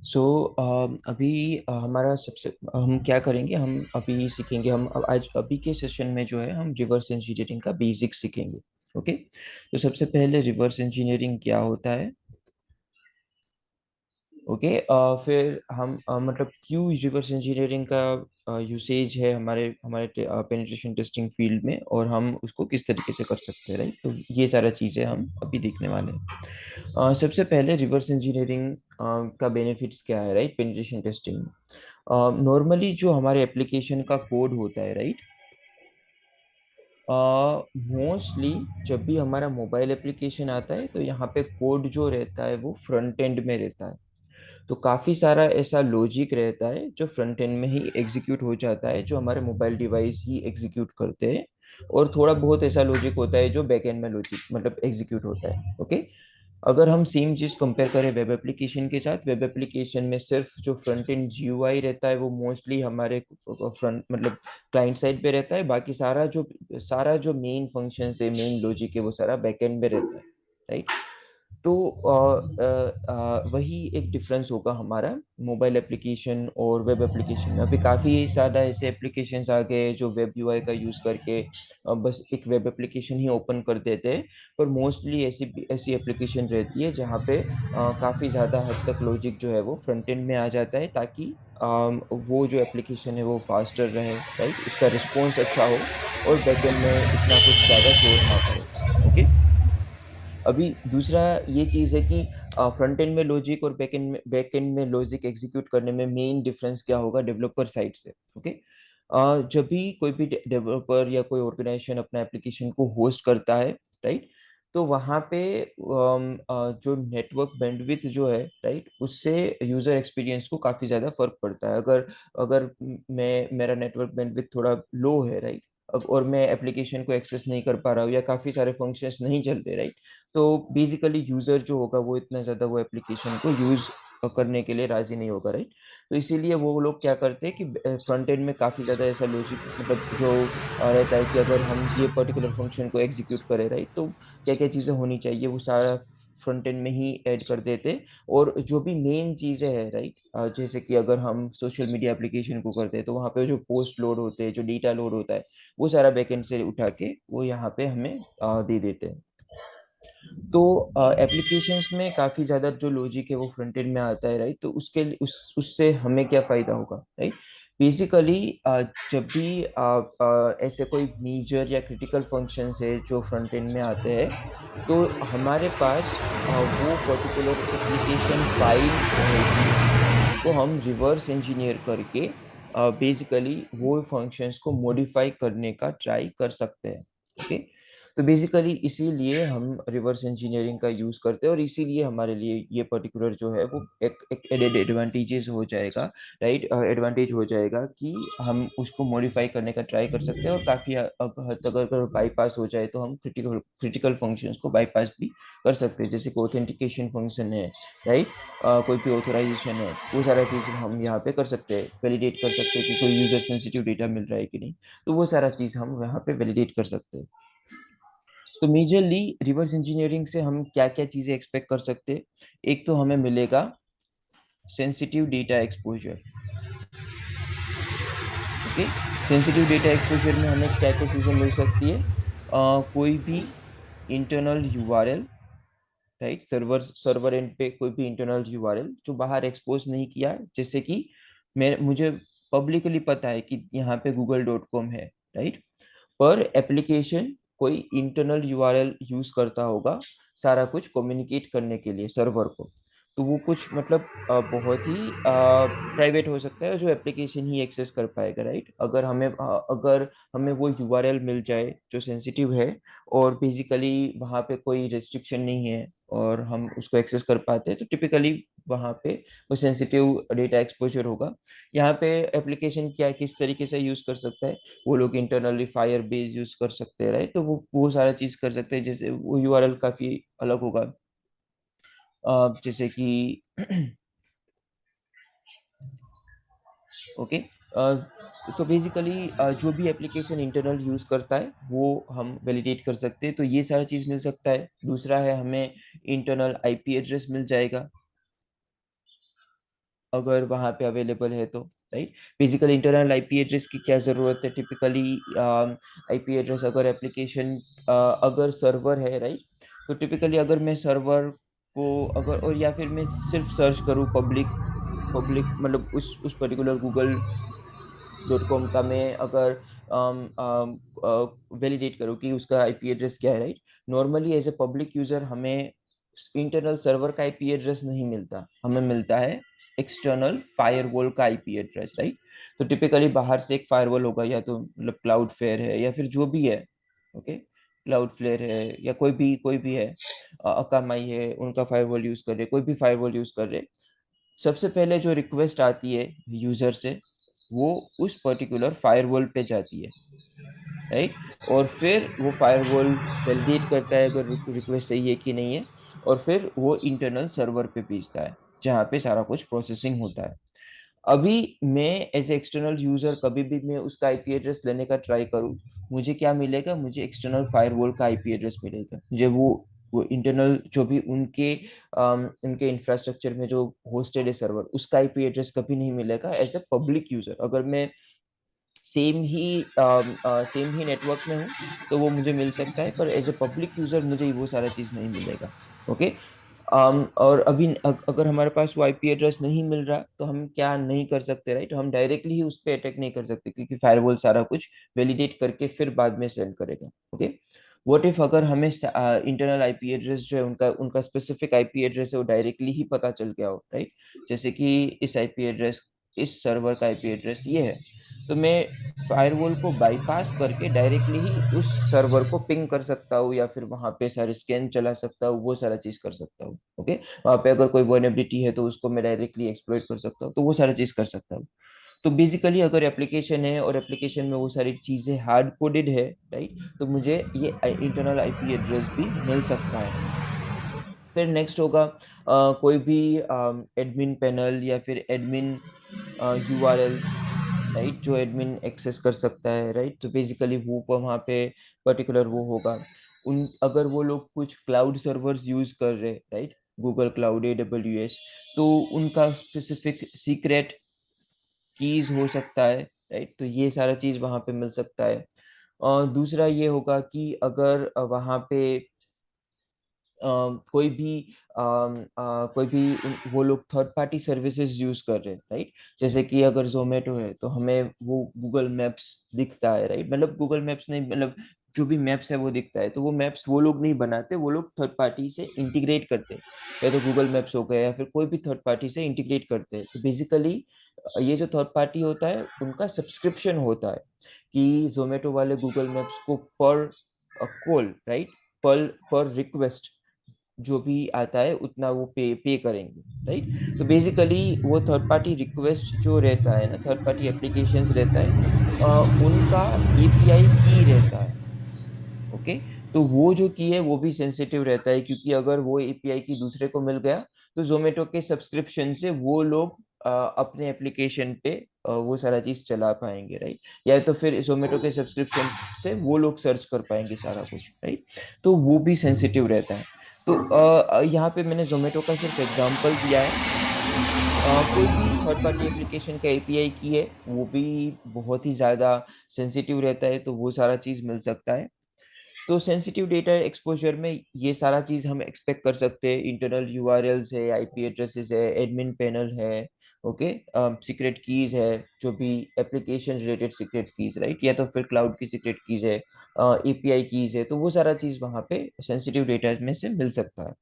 सो अभी हमारा सबसे हम क्या करेंगे, हम अभी सीखेंगे, हम आज अभी के सेशन में जो है हम रिवर्स इंजीनियरिंग का बेसिक सीखेंगे। ओके, तो सबसे पहले रिवर्स इंजीनियरिंग क्या होता है। ओके, फिर हम मतलब क्यों रिवर्स इंजीनियरिंग का यूसेज है हमारे हमारे पेनिट्रेशन टेस्टिंग फील्ड में, और हम उसको किस तरीके से कर सकते हैं, राइट। तो ये सारा चीज़ें हम अभी देखने वाले हैं। सबसे पहले रिवर्स इंजीनियरिंग का बेनिफिट्स क्या है, राइट, पेनिट्रेशन टेस्टिंग। नॉर्मली जो हमारे एप्लीकेशन का कोड होता है, राइट, मोस्टली जब भी हमारा मोबाइल एप्लीकेशन आता है तो यहाँ पे कोड जो रहता है वो फ्रंट एंड में रहता है। तो काफ़ी सारा ऐसा लॉजिक रहता है जो फ्रंट एंड में ही एग्जीक्यूट हो जाता है, जो हमारे मोबाइल डिवाइस ही एग्जीक्यूट करते हैं। और थोड़ा बहुत ऐसा लॉजिक होता है जो बैक एंड में लॉजिक मतलब एग्जीक्यूट होता है। ओके, अगर हम सेम चीज कंपेयर करें वेब एप्लीकेशन के साथ, वेब एप्लीकेशन में सिर्फ जो फ्रंट एंड जीयूआई रहता है वो मोस्टली हमारे फ्रंट मतलब क्लाइंट साइड पे रहता है। बाकी सारा जो मेन फंक्शन है, मेन लॉजिक है, वो सारा बैक एंड में रहता है, राइट। तो वही एक डिफरेंस होगा हमारा मोबाइल एप्लीकेशन और वेब एप्लीकेशन में। अभी काफ़ी ज़्यादा ऐसे एप्लीकेशंस आ गए हैं जो वेब यूआई का यूज़ करके बस एक वेब एप्लीकेशन ही ओपन कर देते हैं। पर मोस्टली ऐसी ऐसी एप्लीकेशन रहती है जहाँ पे काफ़ी ज़्यादा हद तक लॉजिक जो है वो फ्रंट एंड में आ जाता है, ताकि वो जो एप्लीकेशन है वो फास्टर रहे, राइट, उसका रिस्पॉन्स अच्छा हो और बैकएंड में इतना कुछ ज़्यादा शोर ना करे। ओके, अभी दूसरा ये चीज़ है कि फ्रंट एंड में लॉजिक और बैक एंड में लॉजिक एग्जीक्यूट करने में मेन डिफरेंस क्या होगा डेवलपर साइड से। ओके, जब भी कोई भी डेवलपर या कोई ऑर्गेनाइजेशन अपना एप्लीकेशन को होस्ट करता है, राइट, तो वहाँ पे जो नेटवर्क बैंडविड्थ जो है, राइट, उससे यूज़र एक्सपीरियंस को काफ़ी ज़्यादा फर्क पड़ता है। अगर अगर मेरा नेटवर्क बैंडविड्थ थोड़ा लो है, राइट, अब और मैं एप्लीकेशन को एक्सेस नहीं कर पा रहा हूँ या काफ़ी सारे फंक्शंस नहीं चल रहे, राइट, तो बेसिकली यूजर जो होगा वो इतना ज्यादा वो एप्लीकेशन को यूज करने के लिए राजी नहीं होगा, राइट। तो इसीलिए वो लोग क्या करते हैं कि फ्रंट एंड में काफी ज्यादा ऐसा लॉजिक मतलब जो रहता है कि अगर हम ये पर्टिकुलर फंक्शन को एग्जीक्यूट करें, राइट, तो क्या क्या चीजें होनी चाहिए वो सारा फ्रंट एंड में ही ऐड कर देते हैं। और जो भी मेन चीजें हैं, राइट, जैसे कि अगर हम सोशल मीडिया एप्लीकेशन को करते हैं तो वहाँ पे जो पोस्ट लोड होते हैं, जो डेटा लोड होता है, वो सारा बैकएंड से उठा के वो यहाँ पे हमें दे देते हैं। तो एप्लीकेशंस में काफी ज्यादा जो लॉजिक है वो फ्रंट एंड में आता है, राइट। तो उससे हमें क्या फायदा होगा, राइट। बेसिकली जब भी ऐसे कोई मेजर या क्रिटिकल फंक्शंस है जो फ्रंट एंड में आते हैं, तो हमारे पास वो पर्टिकुलर एप्लीकेशन फाइल रहेगी जिसको हम रिवर्स इंजीनियर करके बेसिकली वो फंक्शंस को मॉडिफाई करने का ट्राई कर सकते हैं। ओके, तो बेसिकली इसीलिए हम रिवर्स इंजीनियरिंग का यूज करते हैं, और इसीलिए हमारे लिए ये पर्टिकुलर जो है वो एक एडेड एडवांटेजेस हो जाएगा, राइट, एडवांटेज हो जाएगा कि हम उसको मॉडिफाई करने का ट्राई कर सकते हैं। और काफी हद तक अगर बाईपास हो जाए तो हम क्रिटिकल क्रिटिकल फंक्शंस को बाईपास भी कर सकते हैं, जैसे कि ऑथेंटिकेशन फंक्शन है, राइट, कोई भी ऑथोराइजेशन है, वो सारा चीज हम यहाँ पे कर सकते हैं, वैलिडेट कर सकते हैं कि कोई यूजर सेंसिटिव डेटा मिल रहा है कि नहीं। तो वो सारा चीज हम यहाँ पे वैलिडेट कर सकते हैं। तो मेजरली रिवर्स इंजीनियरिंग से हम क्या क्या चीजें एक्सपेक्ट कर सकते हैं। एक तो हमें मिलेगा sensitive data exposure. Okay, sensitive data exposure में हमें क्या क्या चीजें मिल सकती है। कोई भी internal URL, right, server server and पे कोई भी इंटरनल यूआरएल जो बाहर एक्सपोज नहीं किया है, जैसे कि मैं मुझे पब्लिकली पता है कि यहाँ पे google.com है, राइट, पर एप्लीकेशन कोई इंटरनल यूआरएल यूज करता होगा सारा कुछ कम्युनिकेट करने के लिए सर्वर को। तो वो कुछ मतलब बहुत ही प्राइवेट हो सकता है जो एप्लीकेशन ही एक्सेस कर पाएगा, राइट। अगर हमें वो यूआरएल मिल जाए जो सेंसिटिव है, और बेसिकली वहाँ पे कोई रेस्ट्रिक्शन नहीं है, और हम उसको एक्सेस कर पाते हैं, तो टिपिकली वहाँ पे वो सेंसिटिव डेटा एक्सपोजर होगा। यहाँ पे एप्लीकेशन क्या किस तरीके से यूज कर सकता है, वो लोग इंटरनली फायर बेस यूज कर सकते हैं, राइट। तो वो सारा चीज कर सकते हैं, जैसे वो यूआरएल काफी अलग होगा, जैसे कि ओके, तो बेसिकली जो भी एप्लीकेशन इंटरनल यूज करता है वो हम वैलिडेट कर सकते हैं, तो ये सारा चीज मिल सकता है। दूसरा है हमें इंटरनल आईपी एड्रेस मिल जाएगा। अगर वहाँ पे अवेलेबल है तो, right. Physical internal IP address की क्या ज़रूरत है, टिपिकली आईपी एड्रेस अगर एप्लीकेशन अगर सर्वर है, राइट, तो टिपिकली अगर मैं सर्वर को अगर, और या फिर मैं सिर्फ सर्च करूँ पब्लिक, पब्लिक मतलब उस पर्टिकुलर google.com का मैं अगर वैलिडेट करूँ कि उसका आईपी एड्रेस क्या है, right. Normally as a public user हमें इंटरनल सर्वर का आईपी एड्रेस नहीं मिलता, हमें मिलता है एक्सटर्नल फायरवॉल का आईपी एड्रेस, राइट। तो टिपिकली बाहर से एक फायरवॉल होगा, या तो मतलब क्लाउडफ्लेयर है या फिर जो भी है, ओके, क्लाउडफ्लेयर है या कोई भी है, अकामाई है, उनका फायरवॉल यूज कर रहे, कोई भी फायरवॉल यूज कर रहे। सबसे पहले जो रिक्वेस्ट आती है यूजर से, वो उस पर्टिकुलर फायरवॉल पे जाती है, राइट। और फिर वो फायरवॉल वैलिडेट करता है अगर रिक्वेस्ट सही है कि नहीं है, और फिर वो इंटरनल सर्वर पे भेजता है जहाँ पे सारा कुछ प्रोसेसिंग होता है। अभी मैं एज ए एक्सटर्नल यूजर कभी भी मैं उसका आईपी एड्रेस लेने का ट्राई करूँ, मुझे क्या मिलेगा, मुझे एक्सटर्नल फायरवॉल का आईपी एड्रेस मिलेगा, मुझे वो इंटरनल जो भी उनके इंफ्रास्ट्रक्चर में जो होस्टेड है सर्वर, उसका आईपी एड्रेस कभी नहीं मिलेगा एज ए पब्लिक यूजर। अगर मैं सेम ही नेटवर्क में हूँ तो वो मुझे मिल सकता है, पर एज ए पब्लिक यूजर मुझे वो सारा चीज नहीं मिलेगा, ओके। और अभी अगर हमारे पास वो आईपी एड्रेस नहीं मिल रहा तो हम क्या नहीं कर सकते, राइट, हम डायरेक्टली ही उस पर अटैक नहीं कर सकते, क्योंकि फायरवॉल सारा कुछ वैलिडेट करके फिर बाद में सेंड करेगा, ओके। व्हाट इफ अगर हमें इंटरनल आईपी एड्रेस जो है, उनका उनका स्पेसिफिक आईपी एड्रेस है, वो डायरेक्टली ही पता चल गया हो, राइट। जैसे कि इस आईपी एड्रेस, इस सर्वर का आईपी एड्रेस ये है, तो मैं फायरवॉल को बाईपास करके डायरेक्टली ही उस सर्वर को पिंग कर सकता हूँ, या फिर वहां पे सारे स्कैन चला सकता हूँ, वो सारा चीज कर सकता हूँ, ओके। वहां पे अगर कोई वर्नेबिलिटी है तो उसको मैं डायरेक्टली एक्सप्लॉइट कर सकता हूँ, तो वो सारा चीज कर सकता हूँ। तो बेसिकली अगर एप्लीकेशन है और एप्लीकेशन में वो सारी चीजें हार्ड कोडेड है, राइट, तो मुझे ये इंटरनल आईपी एड्रेस भी मिल सकता है। फिर नेक्स्ट होगा कोई भी एडमिन पैनल या फिर एडमिन यूआरएल्स, राइट, जो एडमिन एक्सेस कर सकता है, राइट। तो बेसिकली वो वहाँ पे पर्टिकुलर वो होगा, उन अगर वो लोग कुछ क्लाउड सर्वर्स यूज कर रहे, राइट, गूगल क्लाउड, AWS, तो उनका स्पेसिफिक सीक्रेट कीज हो सकता है, राइट। तो ये सारा चीज वहाँ पे मिल सकता है। और दूसरा ये होगा कि अगर वहाँ पे कोई भी वो लोग थर्ड पार्टी सर्विसेज यूज कर रहे हैं, राइट। जैसे कि अगर जोमेटो है तो हमें वो गूगल मैप्स दिखता है, राइट, मतलब गूगल मैप्स नहीं, मतलब जो भी मैप्स है वो दिखता है, तो वो मैप्स वो लोग नहीं बनाते, वो लोग थर्ड पार्टी से इंटीग्रेट करते हैं, या तो गूगल मैप्स हो गया या फिर कोई भी थर्ड पार्टी से इंटीग्रेट करते हैं। तो बेसिकली ये जो थर्ड पार्टी होता है उनका सब्सक्रिप्शन होता है, कि जोमेटो वाले गूगल मैप्स को पर कॉल, राइट, पर रिक्वेस्ट जो भी आता है उतना वो पे करेंगे, राइट। तो बेसिकली वो थर्ड पार्टी रिक्वेस्ट जो रहता है ना, थर्ड पार्टी एप्लीकेशंस रहता है, उनका एपीआई की रहता है, ओके। तो वो जो की है वो भी सेंसिटिव रहता है, क्योंकि अगर वो एपीआई की दूसरे को मिल गया तो जोमेटो के सब्सक्रिप्शन से वो लोग अपने एप्लीकेशन पे वो सारा चीज चला पाएंगे, राइट। या तो फिर जोमेटो के सब्सक्रिप्शन से वो लोग सर्च कर पाएंगे सारा कुछ, राइट। तो वो भी सेंसिटिव रहता है। तो यहाँ पे मैंने जोमेटो का सिर्फ एग्जांपल दिया है। कोई भी थर्ड पार्टी एप्लीकेशन का एपीआई की है वो भी बहुत ही ज्यादा सेंसिटिव रहता है, तो वो सारा चीज मिल सकता है। तो सेंसिटिव डेटा एक्सपोजर में ये सारा चीज हम एक्सपेक्ट कर सकते हैं, इंटरनल यूआरएल्स है, आईपी एड्रेसेस है, एडमिन पैनल है, ओके, सीक्रेट कीज है, जो भी application related secret keys, right, या तो फिर क्लाउड की सीक्रेट कीज है, एपीआई कीज है, तो वो सारा चीज वहाँ पे सेंसिटिव डेटा में से मिल सकता है।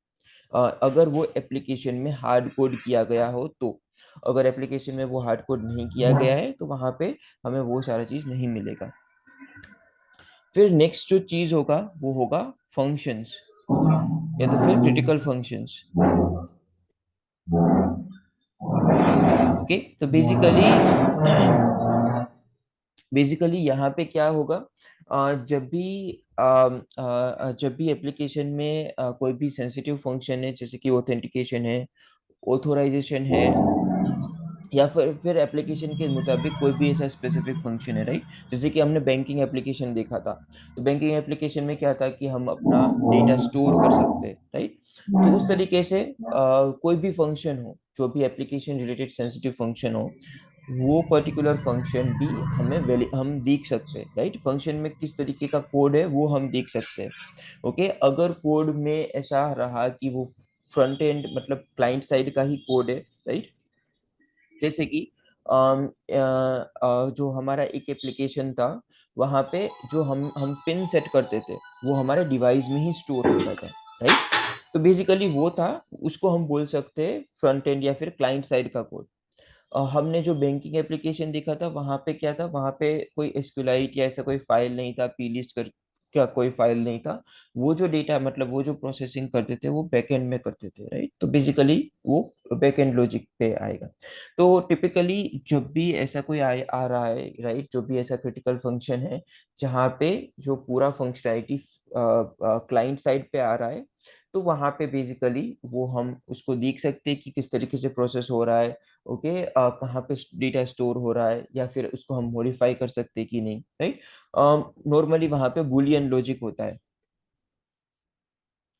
अगर वो एप्लीकेशन में हार्ड कोड किया गया हो तो, अगर एप्लीकेशन में वो हार्ड कोड नहीं किया गया है तो वहाँ पे हमें वो सारा चीज नहीं मिलेगा। फिर नेक्स्ट जो चीज होगा वो होगा फंक्शंस, या तो फिर क्रिटिकल फंक्शंस, ओके। तो बेसिकली यहाँ पे क्या होगा, जब भी एप्लीकेशन में कोई भी सेंसिटिव फंक्शन है, जैसे कि ऑथेंटिकेशन है, ऑथोराइजेशन है, या फिर एप्लीकेशन के मुताबिक कोई भी ऐसा स्पेसिफिक फंक्शन है, राइट। जैसे कि हमने बैंकिंग एप्लीकेशन देखा था, तो बैंकिंग एप्लीकेशन में क्या था कि हम अपना डेटा स्टोर कर सकते हैं, राइट। तो उस तरीके से कोई भी फंक्शन हो, जो भी एप्लीकेशन रिलेटेड सेंसिटिव फंक्शन हो, वो पर्टिकुलर फंक्शन भी हम देख सकते हैं, राइट। फंक्शन में किस तरीके का कोड है वो हम देख सकते हैं। ओके, अगर कोड में ऐसा रहा कि वो फ्रंट एंड मतलब क्लाइंट साइड का ही कोड है, राइट। जैसे कि जो हमारा एक एप्लीकेशन था, वहां पे जो हम पिन सेट करते थे वो हमारे डिवाइस में ही स्टोर होता था, राइट। तो बेसिकली वो था, उसको हम बोल सकते हैं फ्रंट एंड या फिर क्लाइंट साइड का कोड। हमने जो बैंकिंग एप्लीकेशन देखा था वहां पे क्या था, वहां पे कोई एसक्यूलाइट या ऐसा कोई फाइल नहीं था, पी लिस्ट कर क्या कोई फाइल नहीं था। वो जो डेटा मतलब वो जो प्रोसेसिंग करते थे वो बैकएंड में करते थे, राइट। तो बेसिकली वो बैकएंड लॉजिक पे आएगा। तो टिपिकली जब भी ऐसा कोई आ रहा है, राइट, जो भी ऐसा क्रिटिकल फंक्शन है जहाँ पे जो पूरा फंक्शनैलिटी क्लाइंट साइड पे आ रहा है, तो वहां पे बेसिकली वो हम उसको देख सकते हैं कि किस तरीके से प्रोसेस हो रहा है। ओके, कहाँ पे डेटा स्टोर हो रहा है, या फिर उसको हम मॉडिफाई कर सकते हैं कि नहीं, राइट। नॉर्मली वहां पे बूलियन लॉजिक होता है।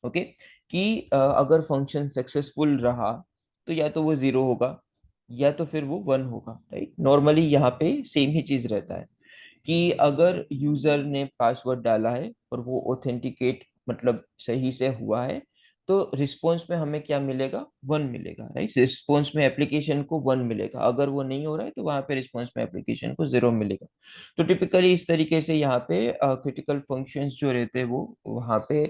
ओके, कि अगर फंक्शन सक्सेसफुल रहा तो या तो वो जीरो होगा या तो फिर वो वन होगा, राइट। नॉर्मली यहाँ पे सेम ही चीज रहता है कि अगर यूजर ने पासवर्ड डाला है और वो ऑथेंटिकेट मतलब सही से हुआ है, तो रिस्पॉन्स में हमें क्या मिलेगा, वन मिलेगा, राइट। रिस्पॉन्स में एप्लीकेशन को वन मिलेगा। अगर वो नहीं हो रहा है तो वहां पे रिस्पॉन्स में एप्लीकेशन को जीरो मिलेगा। तो टिपिकली इस तरीके से यहाँ पे क्रिटिकल फंक्शंस जो रहते हैं वो वहाँ पे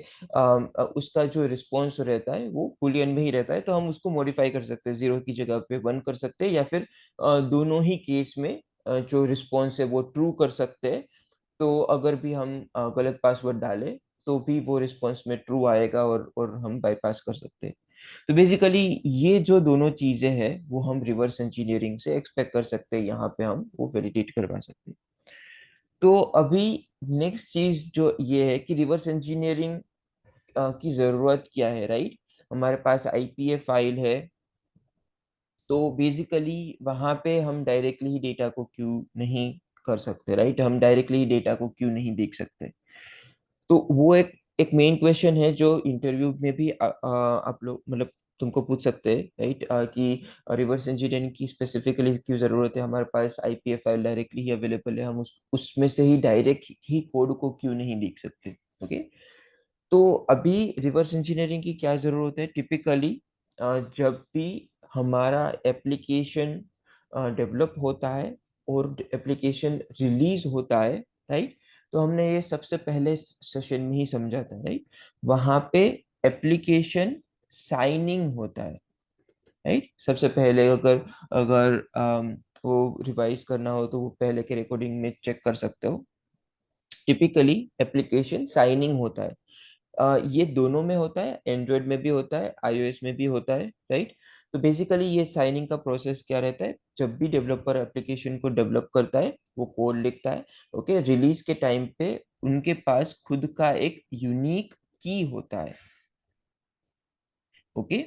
उसका जो रिस्पॉन्स रहता है वो बूलियन में ही रहता है। तो हम उसको मॉडिफाई कर सकते हैं, जीरो की जगह पे वन कर सकते हैं, या फिर दोनों ही केस में जो रिस्पॉन्स है वो ट्रू कर सकते हैं। तो अगर भी हम गलत पासवर्ड डालें तो भी वो रिस्पॉन्स में ट्रू आएगा, और हम बाईपास कर सकते हैं। तो बेसिकली ये जो दोनों चीजें हैं वो हम रिवर्स इंजीनियरिंग से एक्सपेक्ट कर सकते हैं, यहाँ पे हम वो वैलिडेट करवा सकते हैं। तो अभी नेक्स्ट चीज जो ये है कि रिवर्स इंजीनियरिंग की जरूरत क्या है, राइट। हमारे पास आईपीए फाइल है, तो बेसिकली वहां पे हम डायरेक्टली ही डेटा को क्यों नहीं कर सकते, राइट। हम डायरेक्टली ही डेटा को क्यों नहीं देख सकते। तो वो एक मेन क्वेश्चन है जो इंटरव्यू में भी आप लोग मतलब तुमको पूछ सकते हैं, राइट, कि रिवर्स इंजीनियरिंग की स्पेसिफिकली क्यों जरूरत है, हमारे पास आईपीए फाइल डायरेक्टली ही अवेलेबल है, हम उसमें से ही डायरेक्ट ही कोड को क्यों नहीं देख सकते। ओके, तो अभी रिवर्स इंजीनियरिंग की क्या जरूरत है टिपिकली, जब भी हमारा एप्लीकेशन डेवलप होता है और एप्लीकेशन रिलीज होता है, राइट। तो हमने ये सबसे पहले सेशन में ही समझा था, राइट। वहां पे एप्लीकेशन साइनिंग होता है, राइट। सबसे पहले अगर अगर वो रिवाइज करना हो तो वो पहले के रिकॉर्डिंग में चेक कर सकते हो। टिपिकली एप्लीकेशन साइनिंग होता है। ये दोनों में होता है, एंड्रॉयड में भी होता है, आईओएस में भी होता है, राइट। तो बेसिकली ये साइनिंग का प्रोसेस क्या रहता है, जब भी डेवलपर एप्लीकेशन को डेवलप करता है वो कोड लिखता है, ओके, रिलीज के टाइम पे उनके पास खुद का एक यूनिक की होता है। ओके,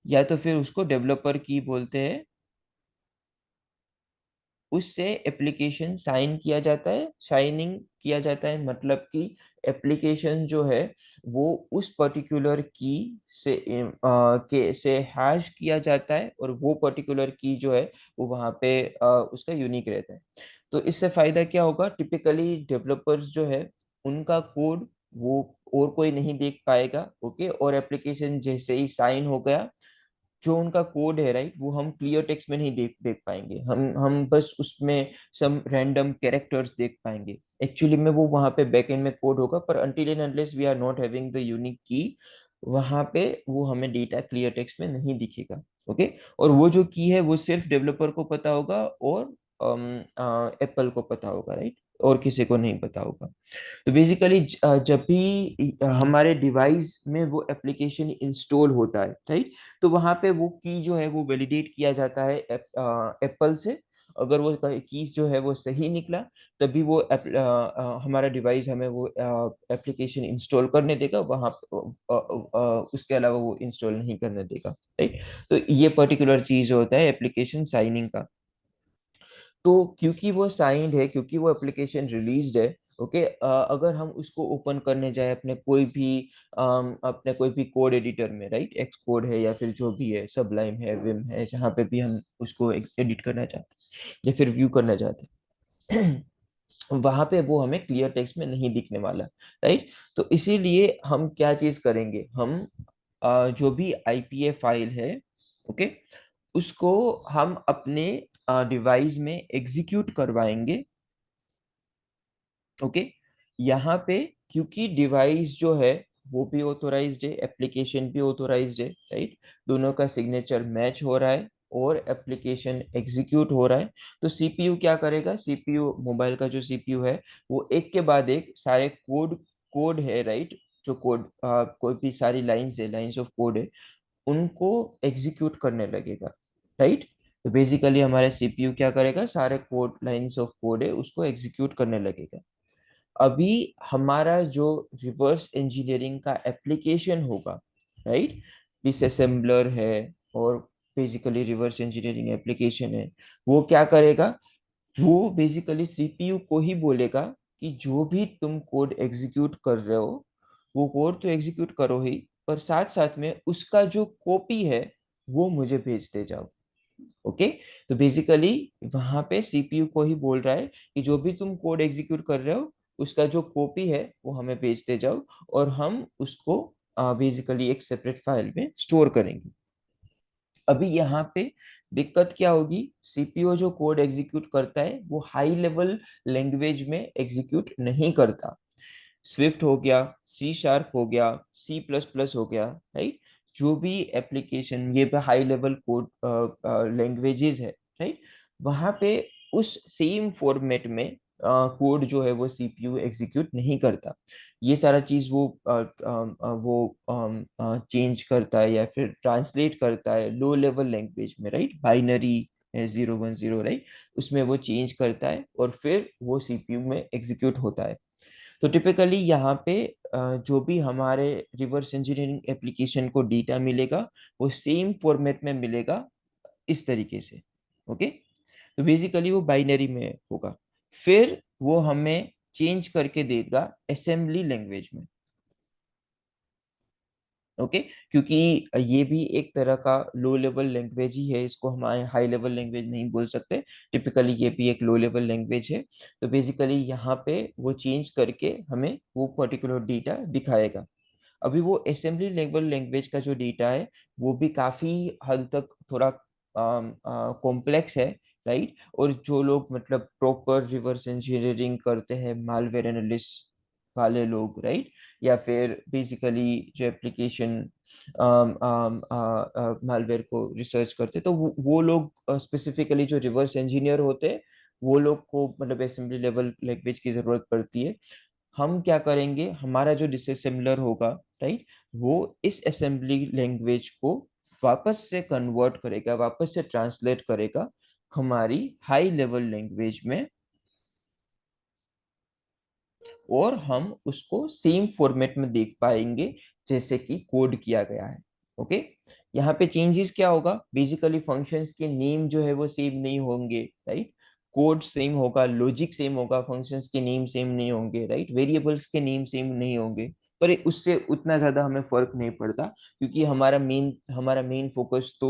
या तो फिर उसको डेवलपर की बोलते हैं। उससे एप्लीकेशन साइन किया जाता है, साइनिंग किया जाता है, मतलब कि एप्लीकेशन जो है वो उस पर्टिकुलर की से के से हैश किया जाता है, और वो पर्टिकुलर की जो है वो वहाँ पे उसका यूनिक रहता है। तो इससे फायदा क्या होगा, टिपिकली डेवलपर्स जो है उनका कोड वो और कोई नहीं देख पाएगा, ओके। और एप्लीकेशन जैसे ही साइन हो गया, जो उनका कोड है, राइट, वो हम क्लियर टेक्स्ट में नहीं देख देख पाएंगे। हम बस उसमें सम रैंडम कैरेक्टर्स देख पाएंगे। एक्चुअली में वो वहां पे बैकएंड में कोड होगा, पर until and unless we are not having the unique key, वहां पे वो हमें डेटा क्लियर टेक्स्ट में नहीं दिखेगा। ओके, और वो जो की है वो सिर्फ डेवलपर को पता होगा और एप्पल को पता होगा, राइट, और किसी को नहीं पता होगा। तो बेसिकली जब भी हमारे डिवाइस में वो एप्लीकेशन इंस्टॉल होता है, राइट, तो वहां पे वो की जो है वो वैलिडेट किया जाता है एप्पल से। अगर वो कीज जो है वो सही निकला, तभी वो हमारा डिवाइस हमें वो एप्लीकेशन इंस्टॉल करने देगा, वहां उसके अलावा वो इंस्टॉल नहीं करने देगा, राइट। तो ये पर्टिकुलर चीज होता है एप्लीकेशन साइनिंग का। तो क्योंकि वो साइंड है, क्योंकि वो एप्लीकेशन रिलीज्ड है, ओके, अगर हम उसको ओपन करने जाए अपने कोई भी कोड एडिटर में, राइट, एक्स कोड है या फिर जो भी है, सबलाइम है, विम है, जहाँ पे भी हम उसको एडिट करना चाहते हैं या फिर व्यू करना चाहते हैं, वहां पे वो हमें क्लियर टेक्स्ट में नहीं दिखने वाला, राइट। तो इसीलिए हम क्या चीज करेंगे, हम जो भी आईपीए फाइल है, ओके, उसको हम अपने डिवाइस में एग्जीक्यूट करवाएंगे, ओके। यहाँ पे क्योंकि डिवाइस जो है वो भी ऑथोराइज्ड है, एप्लीकेशन भी ऑथोराइज्ड है, राइट, दोनों का सिग्नेचर मैच हो रहा है और एप्लीकेशन एग्जीक्यूट हो रहा है, तो सीपीयू क्या करेगा, सीपीयू, मोबाइल का जो सीपीयू है, वो एक के बाद एक सारे कोड कोड है, राइट, जो कोड कोई भी सारी लाइंस है, लाइंस ऑफ कोड है, उनको एग्जीक्यूट करने लगेगा, राइट। तो बेसिकली हमारे सीपीयू क्या करेगा, सारे कोड, लाइंस ऑफ कोड है, उसको एग्जीक्यूट करने लगेगा। अभी हमारा जो रिवर्स इंजीनियरिंग का एप्लीकेशन होगा, राइट, डिसअसेंबलर है और बेसिकली रिवर्स इंजीनियरिंग एप्लीकेशन है, वो क्या करेगा, वो बेसिकली सीपीयू को ही बोलेगा कि जो भी तुम कोड एग्जीक्यूट कर रहे हो, वो कोड तो एग्जीक्यूट करो ही, पर साथ साथ में उसका जो कॉपी है वो मुझे भेजते जाओ, ओके। तो बेसिकली वहां पे सीपीयू को ही बोल रहा है कि जो भी तुम कोड एग्जीक्यूट कर रहे हो, उसका जो कॉपी है वो हमें भेजते जाओ, और हम उसको बेसिकली एक सेपरेट फाइल में स्टोर करेंगे। अभी यहाँ पे दिक्कत क्या होगी, सीपीयू जो कोड एग्जीक्यूट करता है वो हाई लेवल लैंग्वेज में एग्जीक्यूट नहीं करता। स्विफ्ट हो गया, सी शार्प हो गया, सी प्लस प्लस हो गया, राइट, जो भी एप्लीकेशन, ये हाई लेवल कोड लैंग्वेजेस है, राइट, वहाँ पे उस सेम फॉर्मेट में कोड जो है वो सीपीयू एग्जीक्यूट नहीं करता। ये सारा चीज वो चेंज करता है या फिर ट्रांसलेट करता है लो लेवल लैंग्वेज में, राइट, बाइनरी है 0 1 0, राइट, उसमें वो चेंज करता है और फिर वो सीपीयू में एग्जीक्यूट होता है। तो टिपिकली यहाँ पे जो भी हमारे रिवर्स इंजीनियरिंग एप्लीकेशन को डेटा मिलेगा, वो सेम फॉर्मेट में मिलेगा, इस तरीके से, ओके। तो बेसिकली वो बाइनरी में होगा, फिर वो हमें चेंज करके देगा असेंबली लैंग्वेज में, ओके। क्योंकि ये भी एक तरह का लो लेवल लैंग्वेज ही है, इसको हम हाई लेवल लैंग्वेज नहीं बोल सकते, टिपिकली ये भी एक लो लेवल लैंग्वेज है। तो बेसिकली यहाँ पे वो चेंज करके हमें वो पर्टिकुलर डेटा दिखाएगा। अभी वो असेंबली लेवल लैंग्वेज का जो डेटा है वो भी काफी हद तक थोड़ा कॉम्प्लेक्स है, राइट। और जो लोग मतलब प्रॉपर रिवर्स इंजीनियरिंग करते हैं, मालवेयर एनालिस्ट वाले लोग, राइट, या फिर बेसिकली जो एप्लीकेशन मालवेयर को रिसर्च करते, तो वो लोग स्पेसिफिकली जो रिवर्स इंजीनियर होते हैं, वो लोग को मतलब असेंबली लेवल लैंग्वेज की जरूरत पड़ती है। हम क्या करेंगे, हमारा जो डिसअसेंबलर होगा, राइट, वो इस असेंबली लैंग्वेज को वापस से कन्वर्ट करेगा, वापस से ट्रांसलेट करेगा हमारी हाई लेवल लैंग्वेज में, और हम उसको सेम फॉर्मेट में देख पाएंगे जैसे कि कोड किया गया है, ओके। यहाँ पे चेंजेस क्या होगा, बेसिकली फंक्शंस के नेम जो है वो सेम नहीं होंगे, राइट, कोड सेम होगा, लॉजिक सेम होगा, फंक्शंस के नेम सेम नहीं होंगे, राइट, वेरिएबल्स के नेम सेम नहीं होंगे, पर उससे उतना ज्यादा हमें फर्क नहीं पड़ता, क्योंकि हमारा मेन फोकस तो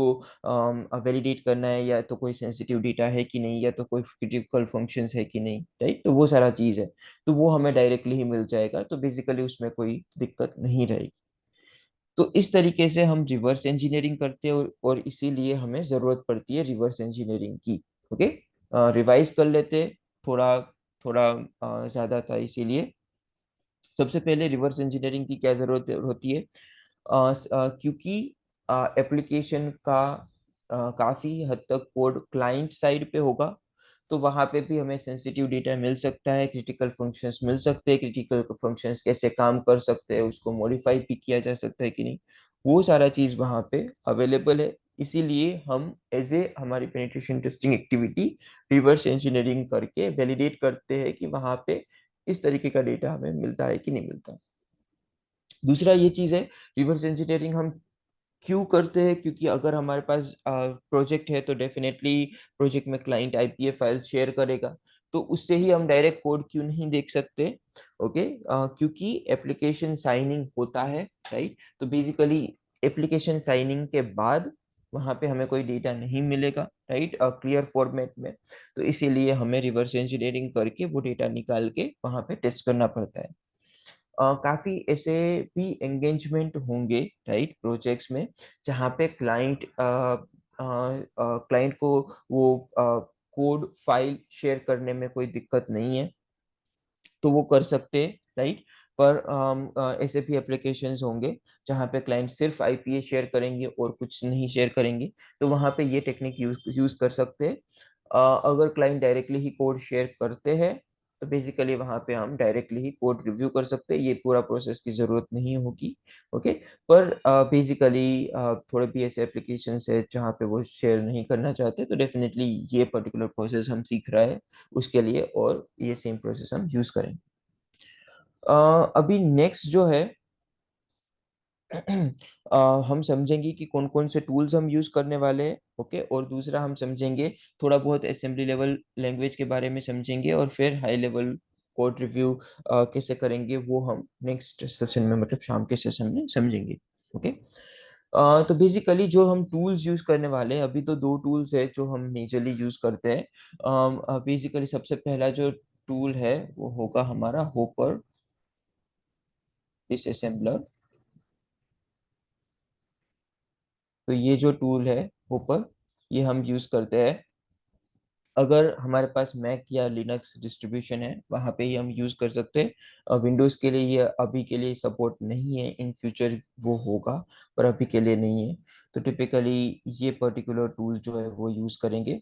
वैलिडेट करना है, या तो कोई सेंसिटिव डेटा है कि नहीं, या तो कोई क्रिटिकल फंक्शंस है कि नहीं, राइट, तो वो सारा चीज है। तो वो हमें डायरेक्टली ही मिल जाएगा, तो बेसिकली उसमें कोई दिक्कत नहीं रहेगी। तो इस तरीके से हम रिवर्स इंजीनियरिंग करते हैं, और इसीलिए हमें जरूरत पड़ती है रिवर्स इंजीनियरिंग की, ओके। रिवाइज कर लेते, थोड़ा थोड़ा ज्यादा था, इसीलिए सबसे पहले रिवर्स इंजीनियरिंग की क्या जरूरत होती है, क्योंकि एप्लीकेशन का काफी हद तक कोड क्लाइंट साइड पे होगा, तो वहां पे भी हमें सेंसिटिव डेटा मिल सकता है, क्रिटिकल फंक्शंस मिल सकते हैं, क्रिटिकल फंक्शंस कैसे काम कर सकते हैं, उसको मॉडिफाई भी किया जा सकता है कि नहीं, वो सारा चीज वहां पे अवेलेबल है। इसीलिए हम एज ए हमारी penetration testing activity reverse engineering करके वैलिडेट करते हैं कि वहां पे इस तरीके का डेटा हमें मिलता है कि नहीं मिलता। दूसरा ये चीज है, रिवर्स इंजीनियरिंग हम क्यों करते हैं, क्योंकि अगर हमारे पास प्रोजेक्ट है तो डेफिनेटली प्रोजेक्ट में क्लाइंट आईपीए फाइल्स शेयर करेगा, तो उससे ही हम डायरेक्ट कोड क्यों नहीं देख सकते? ओके, क्योंकि एप्लीकेशन साइनिंग होता है, राइट? तो बेसिकली एप्लीकेशन साइनिंग के बाद वहां पे हमें कोई डेटा नहीं मिलेगा, राइट, क्लियर फॉर्मेट में। तो इसीलिए हमें रिवर्स इंजीनियरिंग करके वो डेटा निकाल के वहां पे टेस्ट करना पड़ता है। काफी ऐसे भी एंगेजमेंट होंगे, राइट, प्रोजेक्ट्स में, जहाँ पे क्लाइंट को वो कोड फाइल शेयर करने में कोई दिक्कत नहीं है, तो वो कर सकते हैं, राइट। पर ऐसे भी एप्लीकेशंस होंगे जहाँ पे क्लाइंट सिर्फ आईपीए शेयर करेंगे और कुछ नहीं शेयर करेंगे, तो वहाँ पे ये टेक्निक यूज यूज कर सकते हैं। अगर क्लाइंट डायरेक्टली ही कोड शेयर करते हैं, तो बेसिकली वहाँ पे हम डायरेक्टली ही कोड रिव्यू कर सकते हैं, ये पूरा प्रोसेस की जरूरत नहीं होगी। ओके, पर बेसिकली थोड़े भी ऐसे एप्लीकेशंस है जहाँ पे वो शेयर नहीं करना चाहते, तो डेफिनेटली ये पर्टिकुलर प्रोसेस हम सीख रहे हैं उसके लिए, और ये सेम प्रोसेस हम यूज करेंगे। अभी नेक्स्ट जो है हम समझेंगे कि कौन कौन से टूल्स हम यूज करने वाले हैं। ओके, और दूसरा हम समझेंगे थोड़ा बहुत असेंबली लेवल लैंग्वेज के बारे में समझेंगे, और फिर हाई लेवल कोड रिव्यू कैसे करेंगे वो हम नेक्स्ट सेशन में, मतलब शाम के सेशन में समझेंगे। ओके, तो बेसिकली जो हम टूल्स यूज करने वाले हैं, अभी तो दो टूल्स है जो हम मेजरली यूज करते हैं। बेसिकली सबसे पहला जो टूल है वो होगा हमारा होपर डिसअसेंबलर। तो ये जो टूल है होपर, ये हम यूज करते हैं अगर हमारे पास मैक या लिनक्स डिस्ट्रीब्यूशन है, वहाँ पे ही हम यूज कर सकते हैं। विंडोज के लिए ये अभी के लिए सपोर्ट नहीं है, इन फ्यूचर वो होगा, पर अभी के लिए नहीं है। तो टिपिकली ये पर्टिकुलर टूल जो है वो यूज करेंगे।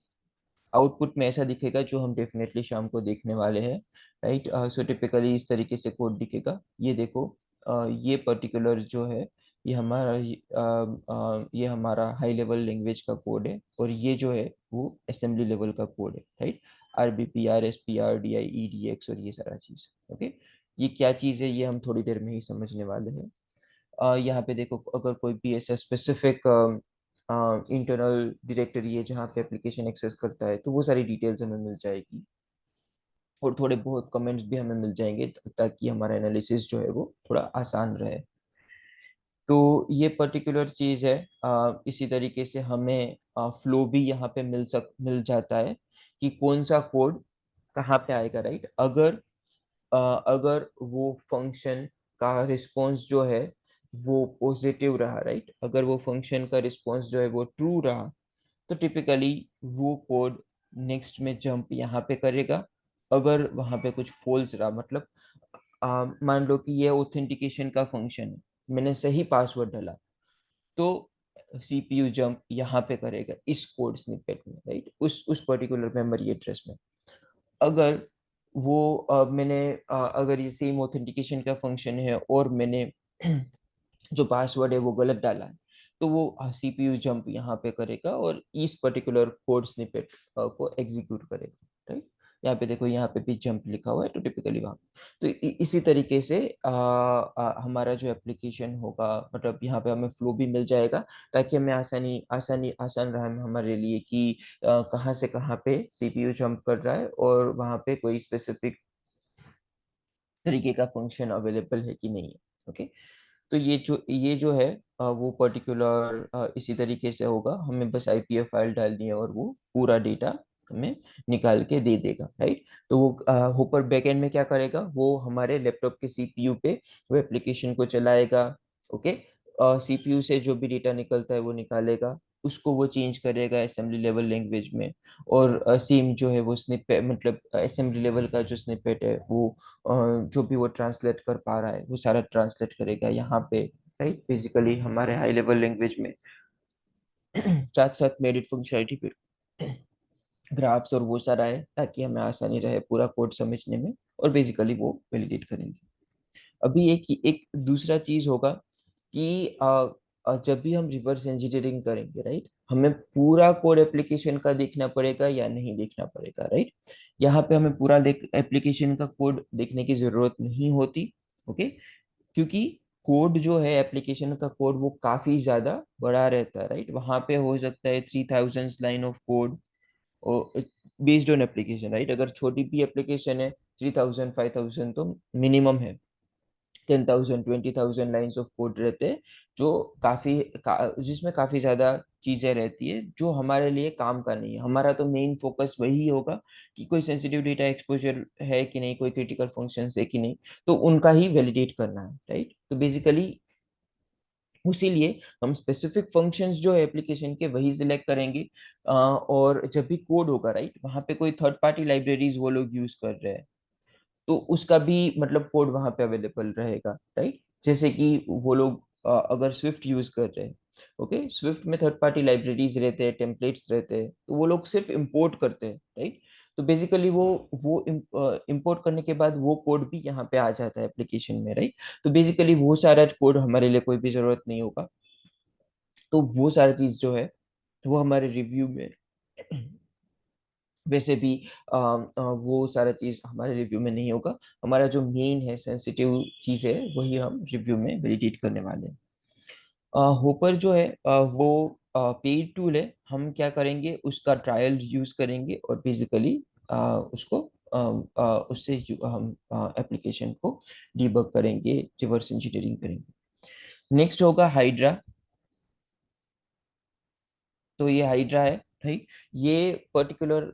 आउटपुट में ऐसा दिखेगा जो हम डेफिनेटली शाम को देखने वाले हैं, राइट। सो टिपिकली इस तरीके से कोड दिखेगा, ये देखो। ये पर्टिकुलर जो है ये हमारा ये हमारा हाई लेवल लैंग्वेज का कोड है, और ये जो है वो असेंबली लेवल का कोड है, right. RBP, RSP, RDI, edX और ये सारा चीज। ओके, ये क्या चीज है ये हम थोड़ी देर में ही समझने वाले हैं। यहाँ पे देखो, अगर कोई भी ऐसा स्पेसिफिक इंटरनल डायरेक्टरी है जहाँ पे एप्लीकेशन एक्सेस करता है, तो वो सारी डिटेल्स हमें मिल जाएगी, और थोड़े बहुत कमेंट्स भी हमें मिल जाएंगे, ताकि हमारा एनालिसिस जो है वो थोड़ा आसान रहे। तो ये पर्टिकुलर चीज है। इसी तरीके से हमें फ्लो भी यहाँ पे मिल जाता है कि कौन सा कोड कहाँ पे आएगा, राइट। अगर वो फंक्शन का रिस्पॉन्स जो है वो पॉजिटिव रहा, राइट, अगर वो फंक्शन का रिस्पॉन्स जो है वो ट्रू रहा, तो टिपिकली वो कोड नेक्स्ट में जंप यहाँ पे करेगा। अगर वहाँ पे कुछ फॉल्स रहा, मतलब मान लो कि ये ऑथेंटिकेशन का फंक्शन है, मैंने सही पासवर्ड डाला, तो सीपीयू जंप यहाँ पे करेगा इस कोड स्निपेट में, राइट, उस पर्टिकुलर मेमोरी एड्रेस में। अगर वो अगर ये सेम ऑथेंटिकेशन का फंक्शन है और मैंने जो पासवर्ड है वो गलत डाला है, तो वो सीपीयू जंप यहाँ पे करेगा और इस पर्टिकुलर कोड स्निपेट को एग्जीक्यूट करेगा, राइट। यहाँ पे देखो, यहाँ पे भी जंप लिखा हुआ है, तो टिपिकली वहाँ तो इसी तरीके से हमारा जो एप्लीकेशन होगा, मतलब यहाँ पे हमें फ्लो भी मिल जाएगा, ताकि हमें आसान रहा हमारे लिए कि कहाँ से कहाँ पे सीपीयू जंप कर रहा है, और वहाँ पे कोई स्पेसिफिक तरीके का फंक्शन अवेलेबल है कि नहीं है। ओके, तो ये जो है वो पर्टिकुलर इसी तरीके से होगा, हमें बस आईपीएफ फाइल डालनी है और वो पूरा डेटा हमें निकाल के दे देगा, राइट। तो वो होपर बैकएंड में क्या करेगा, वो हमारे लैपटॉप के सीपीयू पे वो एप्लीकेशन को चलाएगा। ओके, सीपीयू से जो भी डेटा निकलता है वो निकालेगा, उसको वो चेंज करेगा असेंबली लेवल लैंग्वेज में, और सेम जो है वो स्निपेट, मतलब असेंबली लेवल का जो स्निपेट है वो जो भी वो ट्रांसलेट कर पा रहा है वो सारा ट्रांसलेट करेगा यहाँ पे, राइट। बेसिकली हमारे हाई लेवल लैंग्वेज में साथ साथ मेरिट फंक्शनलिटी पे ग्राफ्स और वो सारा है, ताकि हमें आसानी रहे पूरा कोड समझने में, और बेसिकली वो वैलिडेट करेंगे। अभी एक एक दूसरा चीज होगा कि जब भी हम रिवर्स इंजीनियरिंग करेंगे, राइट, हमें पूरा कोड एप्लीकेशन का देखना पड़ेगा या नहीं देखना पड़ेगा, राइट। यहाँ पे हमें पूरा एप्लीकेशन का कोड देखने की जरूरत नहीं होती। ओके, क्योंकि कोड जो है एप्लीकेशन का कोड वो काफी ज्यादा बड़ा रहता है, राइट। वहां पे हो सकता है 3000 line of code, based on application, right? अगर छोटी भी एप्लीकेशन है, 3000 5000 तो मिनिमम है। 10,000 20,000 लाइंस ऑफ कोड रहते हैं, जो जिसमें काफी ज्यादा चीजें रहती है जो हमारे लिए काम का नहीं है। हमारा तो मेन फोकस वही होगा कि कोई सेंसिटिव डेटा एक्सपोजर है कि नहीं, कोई क्रिटिकल फंक्शंस है कि नहीं, तो उनका ही वैलिडेट करना है, राइट? तो बेसिकली उसीलिए हम स्पेसिफिक फंक्शंस जो है एप्लीकेशन के वही सिलेक्ट करेंगे। और जब भी कोड होगा, राइट, वहाँ पे कोई थर्ड पार्टी लाइब्रेरीज वो लोग यूज कर रहे हैं, तो उसका भी मतलब कोड वहां पे अवेलेबल रहेगा, राइट? जैसे कि वो लोग अगर स्विफ्ट यूज कर रहे हैं, ओके, स्विफ्ट में थर्ड पार्टी लाइब्रेरीज रहते हैं, टेम्पलेट्स रहते हैं, तो वो लोग सिर्फ इंपोर्ट करते हैं, राइट? तो बेसिकली वो इंपोर्ट करने के बाद वो कोड भी यहाँ पे आ जाता है एप्लीकेशन में, राइट? तो बेसिकली वो सारा कोड हमारे लिए कोई भी जरूरत नहीं होगा। तो वो सारा चीज जो है वो हमारे रिव्यू में वैसे भी वो सारा चीज हमारे रिव्यू में नहीं होगा। हमारा जो मेन है सेंसिटिव चीज है वही हम रिव्यू में वैलिडेट करने वाले हैं। होपर जो है वो पेड टूल है। हम क्या करेंगे, उसका ट्रायल यूज करेंगे और बेसिकली उसको उससे हम एप्लीकेशन को डीबग करेंगे, रिवर्स इंजीनियरिंग करेंगे। नेक्स्ट होगा हाइड्रा। तो ये हाइड्रा है भाई, ये पर्टिकुलर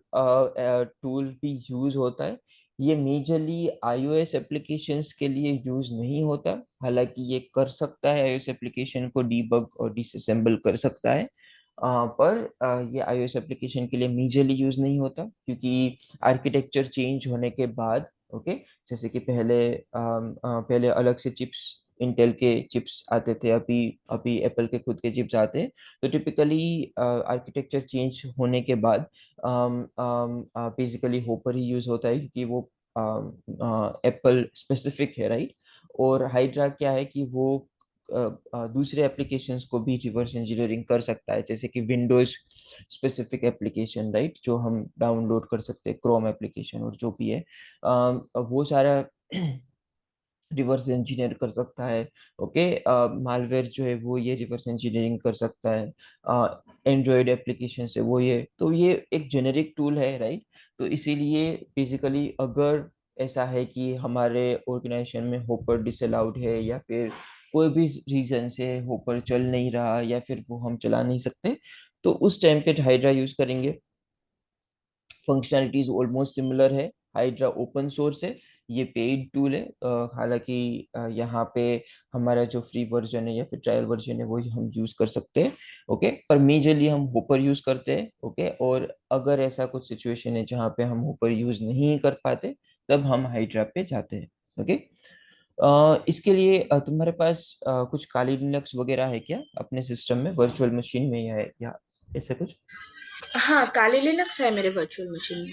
टूल भी यूज होता है। ये मेजरली आईओएस एप्लीकेशंस के लिए यूज नहीं होता, हालांकि ये कर सकता है, आईओएस एप्लीकेशन को डीबग और डिसअसेंबल कर सकता है। पर ये आईओएस एप्लीकेशन के लिए मेजरली यूज नहीं होता, क्योंकि आर्किटेक्चर चेंज होने के बाद, ओके, जैसे कि पहले अलग से चिप्स, इंटेल के चिप्स आते थे, अभी अभी एप्पल के खुद के चिप्स आते हैं। तो टिपिकली आर्किटेक्चर चेंज होने के बाद बेसिकली होपर ही यूज होता है, क्योंकि वो एप्पल स्पेसिफिक है, राइट? और हाइड्रा क्या है कि वो दूसरे एप्लीकेशंस को भी रिवर्स इंजीनियरिंग कर सकता है, जैसे कि विंडोज स्पेसिफिक एप्लीकेशन, राइट, जो हम डाउनलोड कर सकते हैं, क्रोम एप्लीकेशन और जो भी है, वो सारा रिवर्स इंजीनियर कर सकता है। ओके, मालवेयर जो है वो ये रिवर्स इंजीनियरिंग कर सकता है। एंड्रॉयड एप्लीकेशन से वो तो ये एक जेनेरिक टूल है, राइट? तो इसीलिए बेसिकली अगर ऐसा है कि हमारे ऑर्गेनाइजेशन में होपर डिसअलाउड है, या फिर कोई भी रीजन से होपर चल नहीं रहा, या फिर वो हम चला नहीं सकते, तो उस टाइम पे हाइड्रा यूज करेंगे। फंक्शनैलिटीज ऑलमोस्ट सिमिलर है। हाइड्रा ओपन सोर्स है, ये पेड टूल है। हालांकि यहाँ पे हमारा जो फ्री वर्जन है या फिर ट्रायल वर्जन है वही हम यूज कर सकते हैं, ओके। पर मेजरली हम होपर यूज करते हैं, ओके। और अगर ऐसा कुछ सिचुएशन है जहाँ पे हम होपर यूज नहीं कर पाते, तब हम हाइड्रा पे जाते हैं, ओके। इसके लिए तुम्हारे पास कुछ काली लिनक्स वगैरह है क्या अपने सिस्टम में, वर्चुअल मशीन में, या ऐसा कुछ? हाँ, काली लिनक्स है मेरे वर्चुअल मशीन में।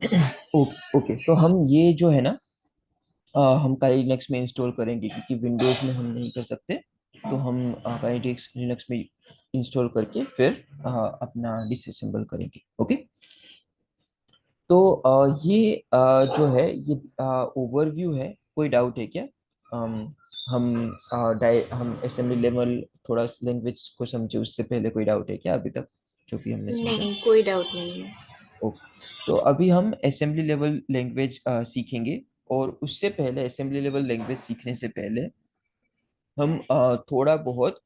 ओके ओके, तो हम ये जो है ना, हम काली लिनक्स में इंस्टॉल करेंगे, क्योंकि विंडोज में हम नहीं कर सकते। तो हम काली लिनक्स में इंस्टॉल करके फिर अपना डिसअसेंबल करेंगे, ओके। तो ये जो है ये ओवरव्यू है। कोई डाउट है क्या? हम हम असेंबली लेवल थोड़ा लैंग्वेज को समझे, उससे पहले कोई डाउट है क्या अभी तक जो भी हमने समझा? नहीं, कोई डाउट नहीं है। ओके, तो अभी हम असेंबली लेवल लैंग्वेज सीखेंगे। और उससे पहले, असेंबली लेवल लैंग्वेज सीखने से पहले, हम थोड़ा बहुत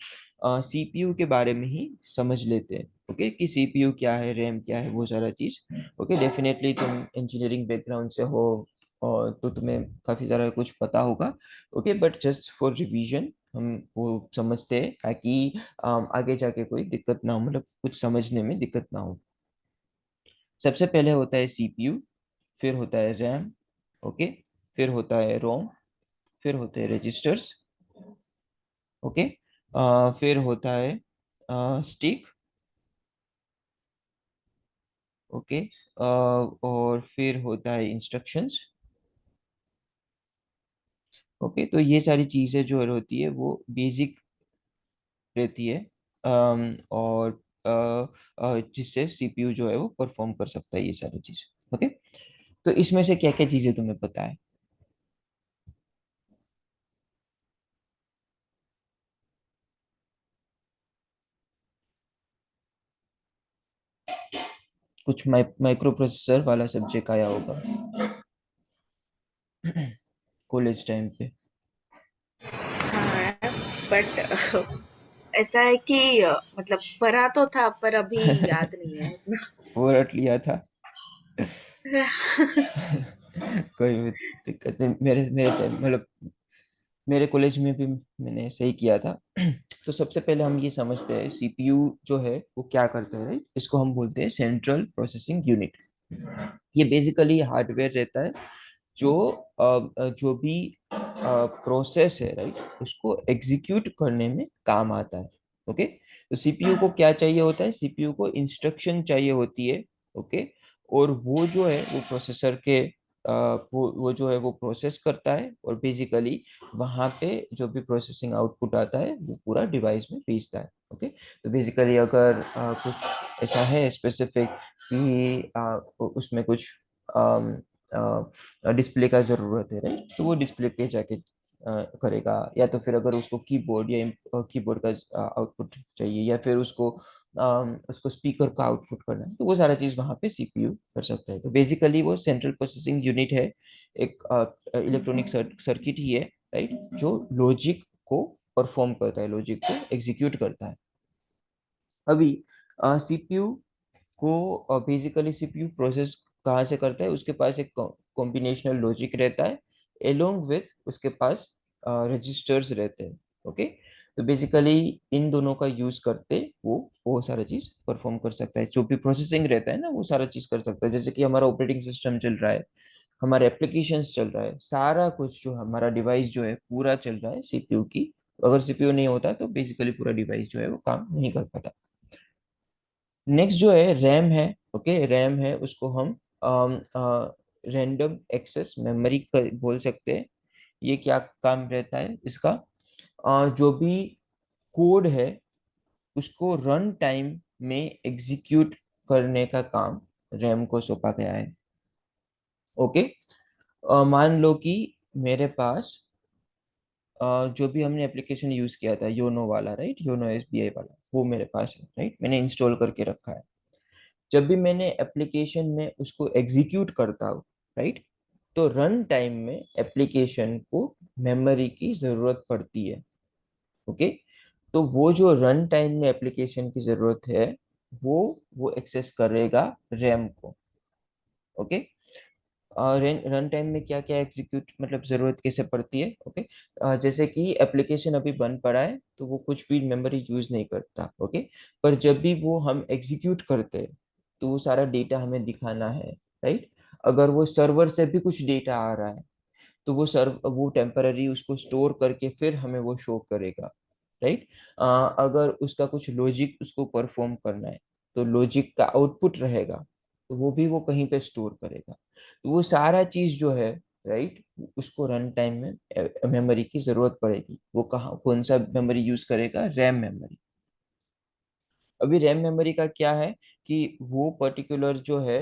सीपीयू के बारे में ही समझ लेते हैं, ओके, कि सीपीयू क्या है, रैम क्या है, वो सारा चीज। ओके, डेफिनेटली तुम इंजीनियरिंग बैकग्राउंड से हो, और तो तुम्हें काफी सारा कुछ पता होगा, okay. But just for revision हम वो समझते हैं, ताकि आगे जाके कोई दिक्कत ना हो, मतलब कुछ समझने में दिक्कत ना हो। सबसे पहले होता है सीपीयू, फिर होता है रैम, ओके, फिर होता है रोम, फिर होते हैं रजिस्टर्स, ओके, फिर होता है स्टिक, ओके, और फिर होता है इंस्ट्रक्शंस, ओके। तो ये सारी चीज़ें जो होती है वो बेसिक रहती है, और जिससे सीपीयू जो है वो परफॉर्म कर सकता है ये सारी चीज़, ओके। तो इसमें से क्या क्या चीज़ें तुम्हें पता है? कुछ माइक्रो प्रोसेसर वाला सब्जेक्ट आया होगा कॉलेज टाइम पे। हाँ, बट ऐसा है कि मतलब पढ़ा तो था पर अभी याद नहीं है उतना। वो रट लिया था। कोई भी दिक्कत नहीं, मेरे मेरे टाइम मतलब मेरे कॉलेज में भी मैंने सही किया था। तो सबसे पहले हम ये समझते हैं सीपीयू जो है वो क्या करता है, राइट। इसको हम बोलते हैं सेंट्रल प्रोसेसिंग यूनिट। ये बेसिकली हार्डवेयर रहता है जो जो भी प्रोसेस है, राइट, उसको एग्जीक्यूट करने में काम आता है। ओके। तो सीपीयू को क्या चाहिए होता है, सीपीयू को इंस्ट्रक्शन चाहिए होती है। ओके। और वो जो है वो प्रोसेसर के वो जो है वो प्रोसेस करता है, और बेसिकली वहाँ पे जो भी प्रोसेसिंग आउटपुट आता है वो पूरा डिवाइस में भेजता है। ओके। तो बेसिकली अगर कुछ ऐसा है स्पेसिफिक कि उसमें कुछ डिस्प्ले का ज़रूरत है, राइट, तो वो डिस्प्ले पे जाके करेगा। या तो फिर अगर उसको कीबोर्ड या कीबोर्ड का आउटपुट चाहिए, या फिर उसको स्पीकर का आउटपुट करना है, तो वो सारा चीज़ वहाँ पे सीपीयू कर सकता है। तो बेसिकली वो सेंट्रल प्रोसेसिंग यूनिट है, एक इलेक्ट्रॉनिक सर्किट ही है, राइट, जो लॉजिक को परफॉर्म करता है, लॉजिक को एग्जीक्यूट करता है। अभी सीपीयू को बेसिकली सीपीयू प्रोसेस कहाँ से करता है, उसके पास एक कॉम्बिनेशनल लॉजिक रहता है, एलोंग विथ उसके पास रजिस्टर्स रहते हैं। ओके। तो बेसिकली इन दोनों का यूज करते वो सारा चीज परफॉर्म कर सकता है, जो भी प्रोसेसिंग रहता है ना वो सारा चीज कर सकता है। जैसे कि हमारा ऑपरेटिंग सिस्टम चल रहा है, हमारे एप्लीकेशंस चल रहा है, सारा कुछ जो हमारा डिवाइस जो है पूरा चल रहा है सीपीयू की। अगर सीपीयू नहीं होता तो बेसिकली पूरा डिवाइस जो है वो काम नहीं कर पाता। नेक्स्ट जो है रैम है। ओके। रैम है, उसको हम रैंडम एक्सेस मेमोरी बोल सकते हैं। ये क्या काम रहता है इसका, जो भी कोड है उसको रन टाइम में एग्जीक्यूट करने का काम रैम को सौंपा गया है। ओके। मान लो कि मेरे पास जो भी हमने एप्लीकेशन यूज किया था योनो वाला, राइट, योनो एसबीआई वाला, वो मेरे पास है, राइट, मैंने इंस्टॉल करके रखा है। जब भी मैंने एप्लीकेशन में उसको एग्जीक्यूट करता हूँ, राइट, तो रन टाइम में एप्लीकेशन को मेमोरी की जरूरत पड़ती है। ओके। तो वो जो रन टाइम में एप्लीकेशन की जरूरत है वो एक्सेस करेगा रैम को। ओके। और रन टाइम में क्या क्या एग्जीक्यूट मतलब जरूरत कैसे पड़ती है। ओके। जैसे कि एप्लीकेशन अभी बंद पड़ा है तो वो कुछ भी मेमोरी यूज नहीं करता। ओके। पर जब भी वो हम एग्जीक्यूट करते हैं तो वो सारा डेटा हमें दिखाना है, राइट। अगर वो सर्वर से भी कुछ डेटा आ रहा है तो वो टेम्पररी उसको स्टोर करके फिर हमें वो शो करेगा, राइट। अगर उसका कुछ लॉजिक उसको परफॉर्म करना है तो लॉजिक का आउटपुट रहेगा, तो वो भी वो कहीं पे स्टोर करेगा। तो वो सारा चीज जो है, राइट, उसको रन टाइम में मेमोरी की जरूरत पड़ेगी। वो कहाँ कौन सा मेमोरी यूज करेगा, रैम मेमोरी। अभी रैम मेमोरी का क्या है कि वो पर्टिकुलर जो है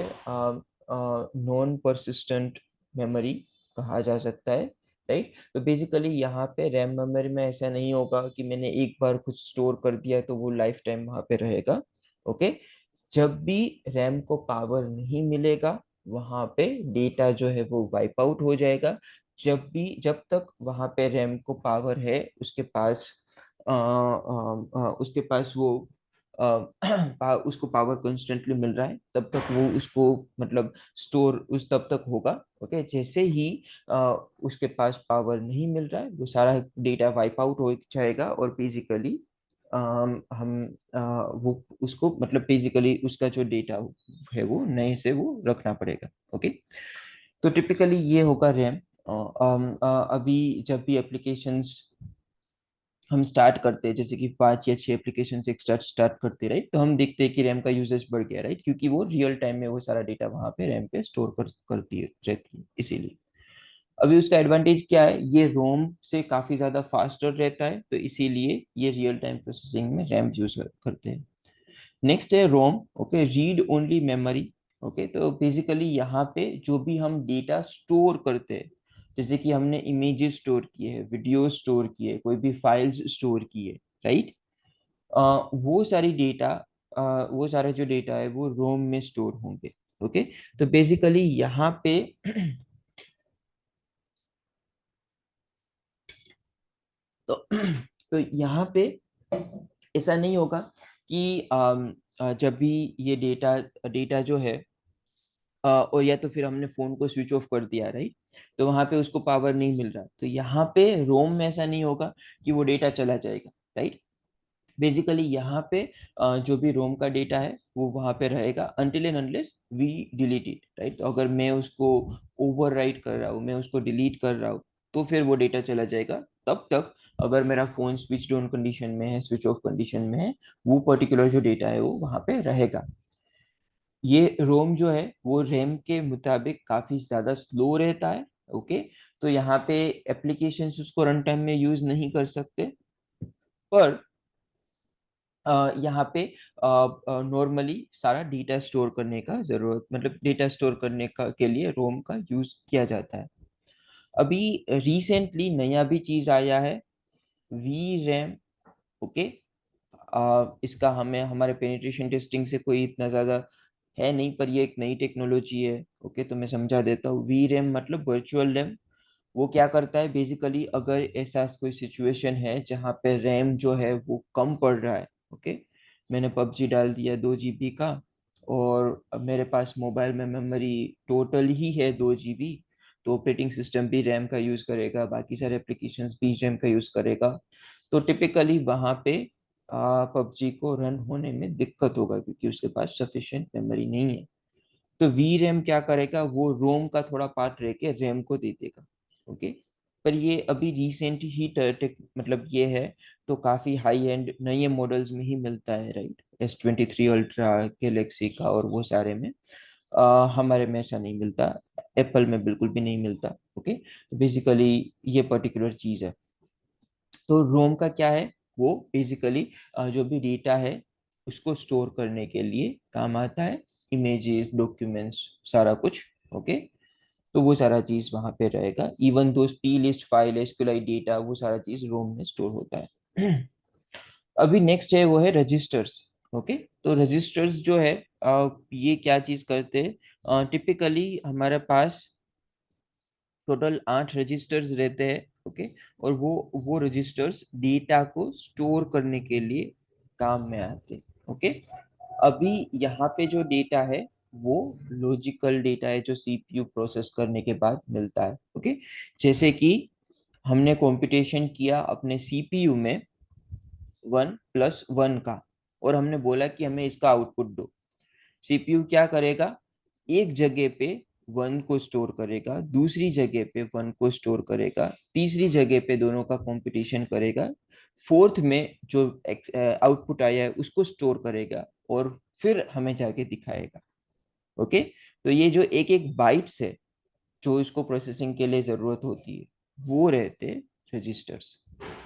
नॉन परसिस्टेंट मेमोरी कहा जा सकता है, राइट। तो बेसिकली यहाँ पे रैम मेमोरी में ऐसा नहीं होगा कि मैंने एक बार कुछ स्टोर कर दिया तो वो लाइफ टाइम वहाँ पे रहेगा। ओके। जब भी रैम को पावर नहीं मिलेगा वहाँ पे डेटा जो है वो वाइप आउट हो जाएगा। जब तक वहाँ पे रैम को पावर है, उसके पास उसके पास वो उसको पावर कंस्टेंटली मिल रहा है, तब तक वो उसको मतलब स्टोर उस तब तक होगा। ओके। जैसे ही उसके पास पावर नहीं मिल रहा है वो सारा डेटा वाइप आउट हो जाएगा, और बेसिकली हम वो उसको मतलब बेसिकली उसका जो डेटा है वो नए से वो रखना पड़ेगा। ओके। तो टिपिकली ये होगा रैम। अभी जब भी एप्लीकेशंस हम स्टार्ट करते हैं, जैसे कि 5 या 6 एप्लीकेशन से स्टार्ट स्टार्ट करते, राइट, तो हम देखते हैं कि रैम का यूजेज बढ़ गया, राइट, क्योंकि वो रियल टाइम में वो सारा डेटा वहां पे रैम पे स्टोर करती है रहती है इसीलिए। अभी उसका एडवांटेज क्या है, ये रोम से काफी ज्यादा फास्टर रहता है, तो इसीलिए ये रियल टाइम प्रोसेसिंग में रैम यूज करते हैं। नेक्स्ट है ROM. Okay, read only memory. Okay. तो बेसिकली यहाँ पे जो भी हम डेटा स्टोर करते हैं, जैसे कि हमने इमेजेस स्टोर किए हैं, वीडियो स्टोर किए, कोई भी फाइल्स स्टोर किए, राइट, वो सारी डेटा वो सारा जो डेटा है वो रोम में स्टोर होंगे। ओके। तो बेसिकली यहाँ पे तो तो यहाँ पे ऐसा नहीं होगा कि जब भी ये डेटा डेटा जो है और या तो फिर हमने फोन को स्विच ऑफ कर दिया, राइट, तो वहां पे उसको पावर नहीं मिल रहा, तो यहाँ पे रोम में ऐसा नहीं होगा कि वो डेटा चला जाएगा, राइट। बेसिकली यहाँ पे जो भी रोम का डेटा है वो वहाँ पे रहेगा until and unless we delete it, right. अगर मैं उसको ओवर राइट कर रहा हूँ, मैं उसको डिलीट कर रहा हूँ, तो फिर वो डेटा चला जाएगा। तब तक अगर मेरा फोन स्विच ऑन कंडीशन में है, स्विच ऑफ कंडीशन में है, वो पर्टिकुलर जो डेटा है वो वहाँ पे रहेगा। ये रोम जो है वो रैम के मुताबिक काफी ज्यादा स्लो रहता है। ओके। तो यहाँ पे एप्लीकेशंस उसको रन टाइम में यूज नहीं कर सकते, पर यहाँ पे नॉर्मली सारा डेटा स्टोर करने का जरूरत, मतलब डेटा स्टोर करने का के लिए रोम का यूज किया जाता है। अभी रिसेंटली नया भी चीज आया है, वी रैम। ओके। इसका हमें हमारे पेनिट्रेशन टेस्टिंग से कोई इतना ज़्यादा है नहीं, पर ये एक नई टेक्नोलॉजी है। ओके, तो मैं समझा देता हूँ। वी रैम मतलब वर्चुअल रैम। वो क्या करता है बेसिकली, अगर ऐसा कोई सिचुएशन है जहाँ पे रैम जो है वो कम पड़ रहा है। ओके। मैंने पबजी डाल दिया 2 GB का, और अब मेरे पास मोबाइल में मेमोरी टोटल ही है 2 GB, तो ऑपरेटिंग सिस्टम भी रैम का यूज़ करेगा, बाकी सारे एप्लीकेशंस भी रैम का यूज़ करेगा। तो टिपिकली वहाँ पे पबजी को रन होने में दिक्कत होगा, क्योंकि उसके पास सफिशिएंट मेमोरी नहीं है। तो वी रैम क्या करेगा, वो रोम का थोड़ा पार्ट रह के रैम को दे देगा। ओके। पर ये अभी रिसेंट ही टेक मतलब ये है, तो काफी हाई एंड नए मॉडल्स में ही मिलता है, राइट। S23 अल्ट्रा, गैलेक्सी का और वो सारे में। हमारे में ऐसा नहीं मिलता, एप्पल में बिल्कुल भी नहीं मिलता। ओके। तो बेसिकली ये पर्टिकुलर चीज है। तो रोम का क्या है, वो बेसिकली जो भी डेटा है उसको स्टोर करने के लिए काम आता है, इमेजेस, डॉक्यूमेंट्स, सारा कुछ। ओके। तो वो सारा चीज वहां पे रहेगा, even though P list file, SQL data, वो सारा चीज रोम में स्टोर होता है। अभी नेक्स्ट है वो है रजिस्टर्स। ओके। तो रजिस्टर्स जो है ये क्या चीज करते हैं, टिपिकली हमारे पास टोटल 8 रजिस्टर्स रहते हैं। ओके। और वो रजिस्टर्स डेटा को स्टोर करने के लिए काम में आते हैं। ओके। अभी यहाँ पे जो डेटा है वो लॉजिकल डेटा है, जो सीपीयू प्रोसेस करने के बाद मिलता है। ओके। जैसे कि हमने कंप्यूटेशन किया अपने सीपीयू में 1+1 का, और हमने बोला कि हमें इसका आउटपुट दो। सीपीयू क्या करेगा, एक जगह पे 1 को स्टोर करेगा, दूसरी जगह पे 1 को स्टोर करेगा, तीसरी जगह पे दोनों का कंपटीशन करेगा, फोर्थ में जो आउटपुट आया है उसको स्टोर करेगा, और फिर हमें जाके दिखाएगा। ओके। तो ये जो एक एक बाइट्स है जो इसको प्रोसेसिंग के लिए जरूरत होती है, वो रहते रजिस्टर्स।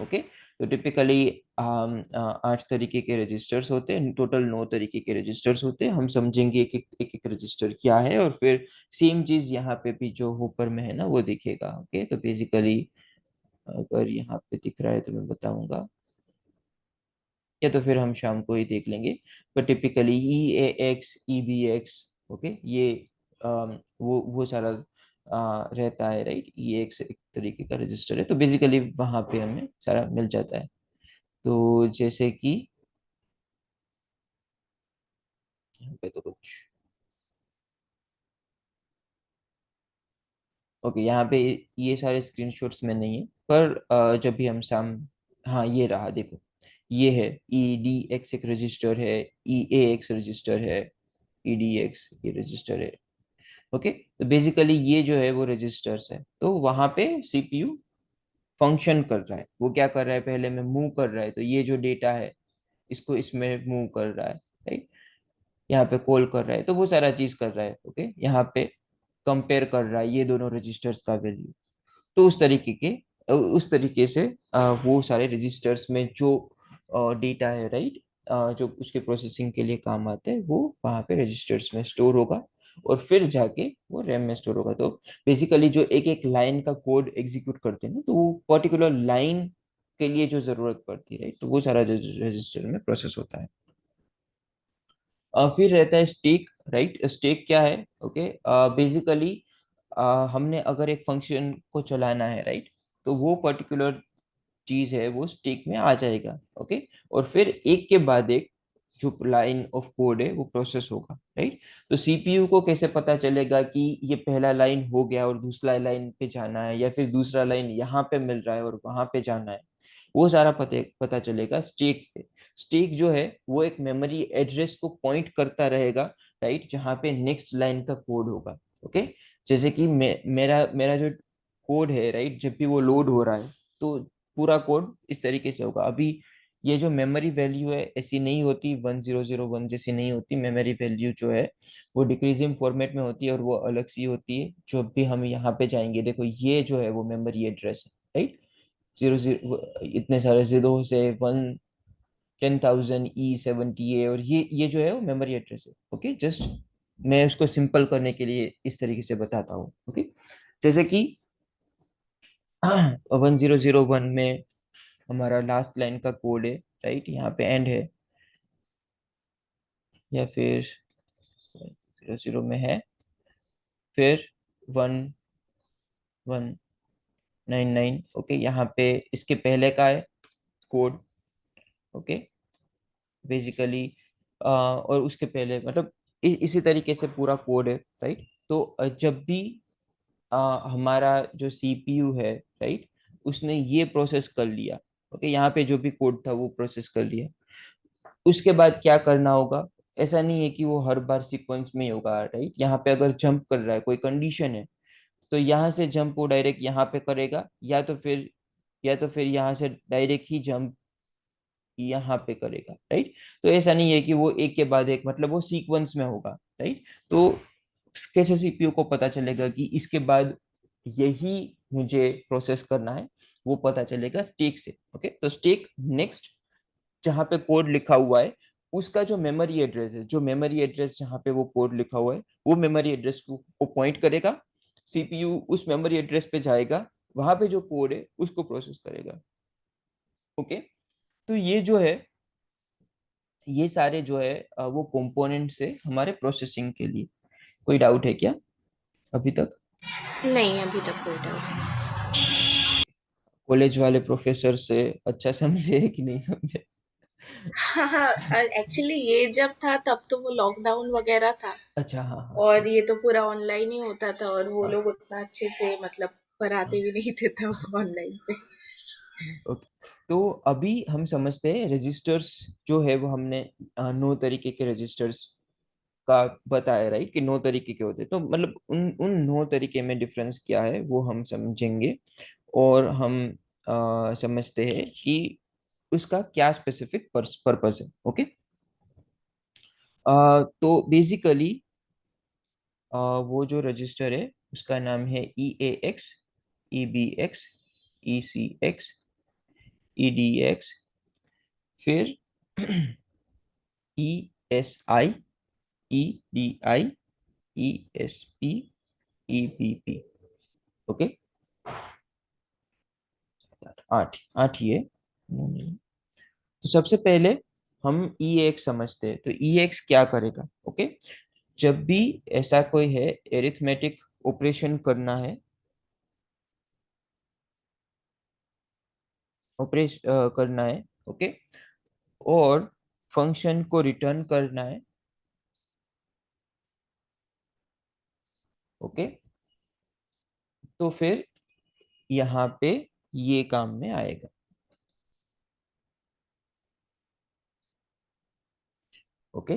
ओके। तो टिपिकली 8 तरीके के रजिस्टर्स होते हैं, टोटल 9 तरीके के रजिस्टर्स होते हैं। हम समझेंगे एक रजिस्टर क्या है, और फिर सेम चीज यहाँ पे भी जो ऊपर में है ना वो दिखेगा। ओके। तो बेसिकली अगर यहाँ पे दिख रहा है तो मैं बताऊंगा, या तो फिर हम शाम को ही देख लेंगे। पर टिपिकली EAX, EBX, ओके, ये वो सारा रहता है, राइट। EAX एक तरीके का रजिस्टर है, तो बेसिकली वहां पे हमें सारा मिल जाता है। तो जैसे कि यहाँ पे तो कुछ, ओके, यहाँ पे ये सारे स्क्रीनशॉट्स में नहीं है, पर जब भी हम शाम, हाँ ये रहा देखो, ये है EDX एक रजिस्टर है, EAX रजिस्टर है, EDX ये रजिस्टर है। ओके। तो बेसिकली ये जो है वो रजिस्टर्स है, तो वहां पे सीपीयू फंक्शन कर रहा है। वो क्या कर रहा है, पहले में मूव कर रहा है, तो ये जो डेटा है इसको इसमें मूव कर रहा है, राइट। यहाँ पे कॉल कर रहा है, तो वो सारा चीज कर रहा है। ओके। यहाँ पे कंपेयर कर रहा है ये दोनों रजिस्टर्स का वैल्यू। तो उस तरीके से वो सारे रजिस्टर्स में जो डेटा है, राइट, जो उसके प्रोसेसिंग के लिए काम आते हैं, वो वहाँ पे रजिस्टर्स में स्टोर होगा, और फिर जाके वो रैम में स्टोर होगा। तो बेसिकली जो एक एक लाइन का कोड एग्जीक्यूट करते हैं ना, तो वो पर्टिकुलर लाइन के लिए जो जरूरत पड़ती है, राइट, तो वो सारा रजिस्टर में प्रोसेस होता है। फिर रहता है स्टेक, राइट। स्टेक क्या है? ओके, बेसिकली हमने अगर एक फंक्शन को चलाना है, राइट, तो वो पर्टिकुलर चीज है वो स्टेक में आ जाएगा। ओके, और फिर एक के बाद एक जो लाइन ऑफ कोड है वो प्रोसेस होगा, राइट। तो सीपीयू को कैसे पता चलेगा कि ये पहला लाइन हो गया और दूसरा लाइन पे जाना है, या फिर दूसरा लाइन यहाँ पे मिल रहा है और वहां पे जाना है? वो सारा पता पता चलेगा स्टेक पे। स्टेक जो है वो एक मेमोरी एड्रेस को पॉइंट करता रहेगा, राइट, जहाँ पे नेक्स्ट लाइन का कोड होगा। ओके, जैसे कि मेरा मेरा जो कोड है, राइट, जब भी वो लोड हो रहा है तो पूरा कोड इस तरीके से होगा। अभी ये जो मेमोरी वैल्यू है ऐसी नहीं होती, 1001 जैसी नहीं होती। मेमोरी वैल्यू जो है वो डिक्रीजिंग फॉर्मेट में होती है और वो अलग सी होती है। जो भी हम यहाँ पे जाएंगे, देखो ये जो है वो मेमोरी एड्रेस है, राइट। 00, इतने सारे जीरो से 10,000 E70 है, और ये जो है वो मेमोरी एड्रेस है। ओके, जस्ट मैं उसको सिंपल करने के लिए इस तरीके से बताता हूँ। ओके, जैसे कि 1001 में हमारा लास्ट लाइन का कोड है, राइट, यहाँ पे एंड है, या फिर 00 में है, फिर 1199। ओके, यहाँ पे इसके पहले का है कोड। ओके, बेसिकली और उसके पहले मतलब इसी तरीके से पूरा कोड है, राइट। तो जब भी हमारा जो सीपीयू है, राइट, उसने ये प्रोसेस कर लिया, ओके, यहाँ पे जो भी कोड था वो प्रोसेस कर लिया, उसके बाद क्या करना होगा? ऐसा नहीं है कि वो हर बार सीक्वेंस में ही होगा, राइट। यहाँ पे अगर जंप कर रहा है, कोई कंडीशन है, तो यहाँ से जंप वो डायरेक्ट यहाँ पे करेगा, या तो फिर यहाँ से डायरेक्ट ही जंप यहाँ पे करेगा, राइट। तो ऐसा नहीं है कि वो एक के बाद एक, मतलब वो सीक्वेंस में होगा, राइट। तो कैसे सीपीयू को पता चलेगा कि इसके बाद यही मुझे प्रोसेस करना है? वो पता चलेगा स्टेक से। ओके, तो स्टेक नेक्स्ट जहाँ पे कोड लिखा हुआ है उसका जो मेमोरी एड्रेस है, जो मेमोरी एड्रेस जहाँ पे वो कोड लिखा हुआ है, वो मेमोरी एड्रेस को पॉइंट करेगा। सीपीयू उस मेमोरी एड्रेस पे जाएगा, वहां पे जो कोड है उसको प्रोसेस करेगा। ओके, तो ये जो है, ये सारे जो है वो कंपोनेंट्स है हमारे प्रोसेसिंग के लिए। कोई डाउट है क्या अभी तक? नहीं, अभी तक कोई डाउट नहीं। कॉलेज वाले प्रोफेसर से अच्छा समझे कि नहीं समझे? हाँ, हाँ, एक्चुअली ये जब था तब तो वो लॉकडाउन वगैरह था, अच्छा, हाँ हाँ, और ये तो पूरा ऑनलाइन ही होता था, और वो हाँ लोग उतना अच्छे से मतलब पढ़ाते हाँ। भी नहीं थे तब ऑनलाइन पे। ओके, तो अभी हम समझते हैं रजिस्टर्स जो है वो हमने 9 तरीके के रजिस्टर्स का बताया, राइट, कि 9 तरीके के होते हैं। तो मतलब उन उन 9 तरीके में डिफरेंस क्या है वो हम समझेंगे, और हम समझते हैं कि उसका क्या स्पेसिफिक पर्पस है। ओके, तो बेसिकली वो जो रजिस्टर है उसका नाम है EAX, EBX, ECX, EDX, फिर ESI, EDI, ESP, EBP। Okay, आठ आठ ये। तो सबसे पहले हम EAX समझते हैं। तो EAX क्या करेगा? ओके, जब भी ऐसा कोई है एरिथमेटिक ऑपरेशन करना है, करना है, ओके, और फंक्शन को रिटर्न करना है, ओके, तो फिर यहाँ पे ये काम में आएगा। ओके,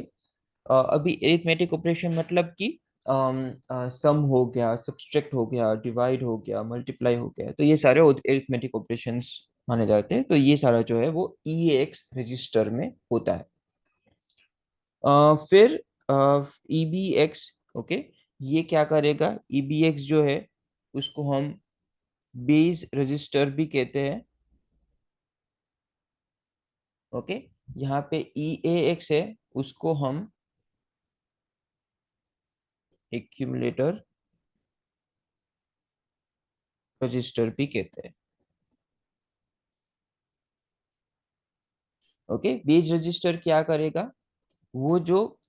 अभी एरिथमेटिक ऑपरेशन मतलब कि सम हो गया, सब्सट्रैक्ट हो गया, डिवाइड हो गया, मल्टीप्लाई हो गया, तो ये सारे एरिथमेटिक ऑपरेशंस माने जाते हैं। तो ये सारा जो है वो EAX रजिस्टर में होता है। फिर EBX, ओके, ये क्या करेगा? EBX जो है उसको हम बेस रजिस्टर भी कहते हैं। ओके, यहाँ पे EAX है, उसको हम एक्यूमुलेटर रजिस्टर भी कहते हैं। ओके, बेस रजिस्टर क्या करेगा? वो जो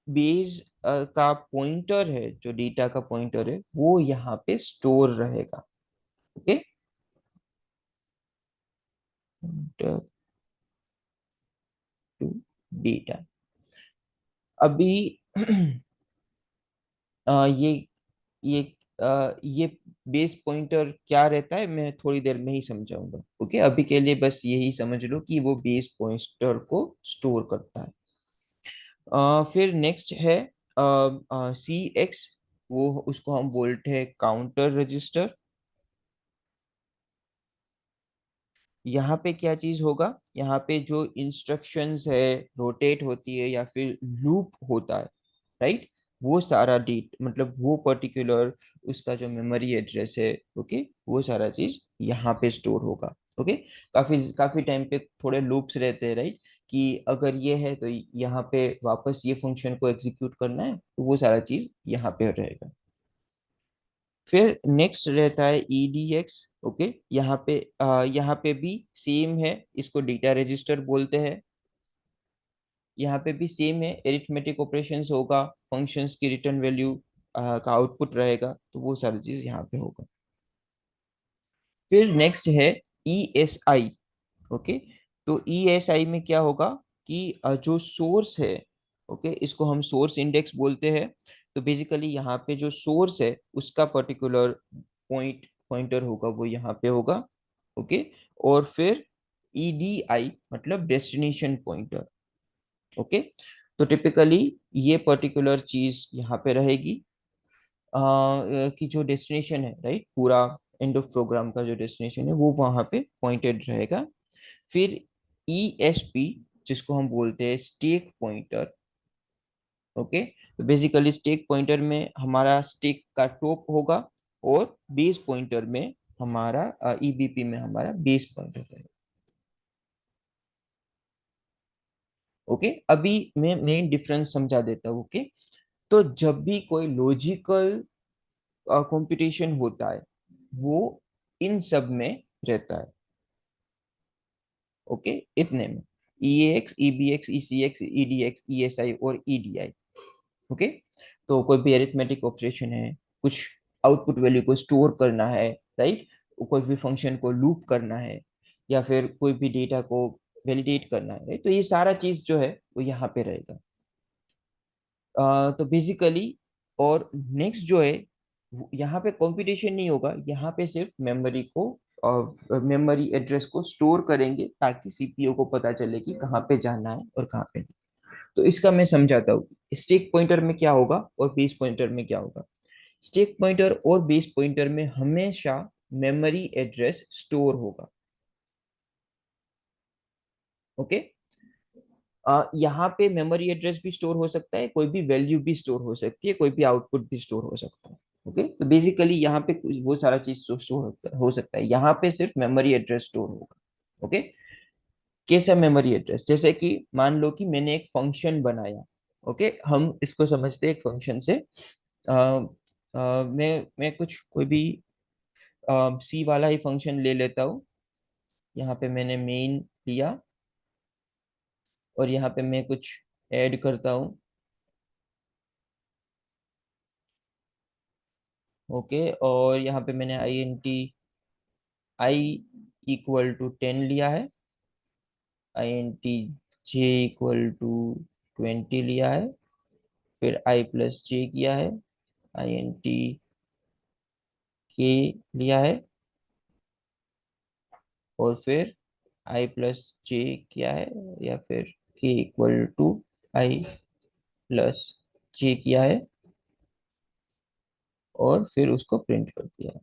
बेस का पॉइंटर है, जो डेटा का पॉइंटर है वो यहाँ पे स्टोर रहेगा। Okay, pointer to data. अभी ये ये ये बेस पॉइंटर क्या रहता है मैं थोड़ी देर में ही समझाऊंगा। ओके, अभी के लिए बस यही समझ लो कि वो बेस पॉइंटर को स्टोर करता है। फिर नेक्स्ट है सी एक्स, वो उसको हम बोलते हैं काउंटर रजिस्टर। यहाँ पे क्या चीज होगा, यहाँ पे जो इंस्ट्रक्शंस है, रोटेट होती है या फिर लूप होता है, राइट, वो सारा डेट मतलब वो पर्टिकुलर उसका जो मेमोरी एड्रेस है, ओके, वो सारा चीज यहाँ पे स्टोर होगा। ओके, काफी काफी टाइम पे थोड़े लूप्स रहते हैं, राइट, कि अगर ये है तो यहाँ पे वापस ये फंक्शन को एग्जीक्यूट करना है तो वो सारा चीज यहाँ पे रहेगा। फिर नेक्स्ट रहता है EDX। ओके, यहाँ पे भी सेम है, इसको डेटा रजिस्टर बोलते हैं। यहाँ पे भी सेम है, एरिथमेटिक ऑपरेशंस होगा, फंक्शंस की रिटर्न वैल्यू का आउटपुट रहेगा, तो वो सारी चीज यहाँ पे होगा। फिर नेक्स्ट है ESI। ओके, तो ESI में क्या होगा कि जो सोर्स है, ओके, इसको हम सोर्स इंडेक्स बोलते हैं। तो बेसिकली यहाँ पे जो सोर्स है उसका पर्टिकुलर पॉइंटर होगा, वो यहाँ पे होगा। ओके, और फिर EDI मतलब डेस्टिनेशन पॉइंटर। ओके, तो टिपिकली ये पर्टिकुलर चीज यहाँ पे रहेगी, कि जो डेस्टिनेशन है, राइट, पूरा एंड ऑफ प्रोग्राम का जो डेस्टिनेशन है वो वहाँ पे पॉइंटेड रहेगा। फिर ESP, जिसको हम बोलते हैं स्टैक पॉइंटर। ओके, तो बेसिकली स्टैक पॉइंटर में हमारा स्टैक का टॉप होगा और बेस पॉइंटर में हमारा EBP में हमारा बेस पॉइंटर रहेगा। ओके, अभी मैं मेन डिफरेंस समझा देता हूँ। ओके, तो जब भी कोई लॉजिकल कंपटीशन होता है वो इन सब में रहता है। ओके, इतने में EAX, EBX, ECX, EDX, ESI और EDI। ओके, तो कोई भी अरिथमेटिक ऑपरेशन है, कुछ आउटपुट वैल्यू को स्टोर करना है, राइट, कोई भी फंक्शन को लूप करना है, या फिर कोई भी डेटा को वैलिडेट करना है, right? तो ये सारा चीज जो है वो यहाँ पे रहेगा। तो बेसिकली, और नेक्स्ट जो है यहाँ पे कंप्यूटेशन नहीं होगा, यहाँ पे सिर्फ मेमोरी को मेमोरी एड्रेस को स्टोर करेंगे ताकि सीपीयू को पता चले कि कहाँ पे जाना है और कहाँ पे नहीं। तो इसका मैं समझाता हूँ, स्टैक पॉइंटर में क्या होगा और बेस पॉइंटर में क्या होगा। स्टैक पॉइंटर और बेस पॉइंटर में हमेशा मेमोरी एड्रेस स्टोर होगा। ओके, यहाँ पे मेमोरी एड्रेस भी स्टोर हो सकता है, कोई भी वैल्यू भी स्टोर हो सकती है, कोई भी आउटपुट भी स्टोर हो सकता है। ओके, तो बेसिकली यहाँ पे वो सारा चीज स्टोर हो सकता है, यहाँ पे सिर्फ मेमोरी एड्रेस स्टोर होगा। ओके, कैसा मेमोरी एड्रेस, जैसे कि मान लो कि मैंने एक फंक्शन बनाया। ओके, हम इसको समझते हैं एक फंक्शन से। मैं कुछ कोई भी सी वाला ही फंक्शन ले लेता हूँ। यहाँ पे मैंने मेन लिया और यहाँ पे मैं कुछ ऐड करता हूँ। ओके, और यहाँ पे मैंने I = 10 लिया है, INT j = 20 लिया है, फिर I+J किया है, INT k लिया है, और फिर I+J किया है, या फिर k = I+J किया है, और फिर उसको प्रिंट कर दिया है।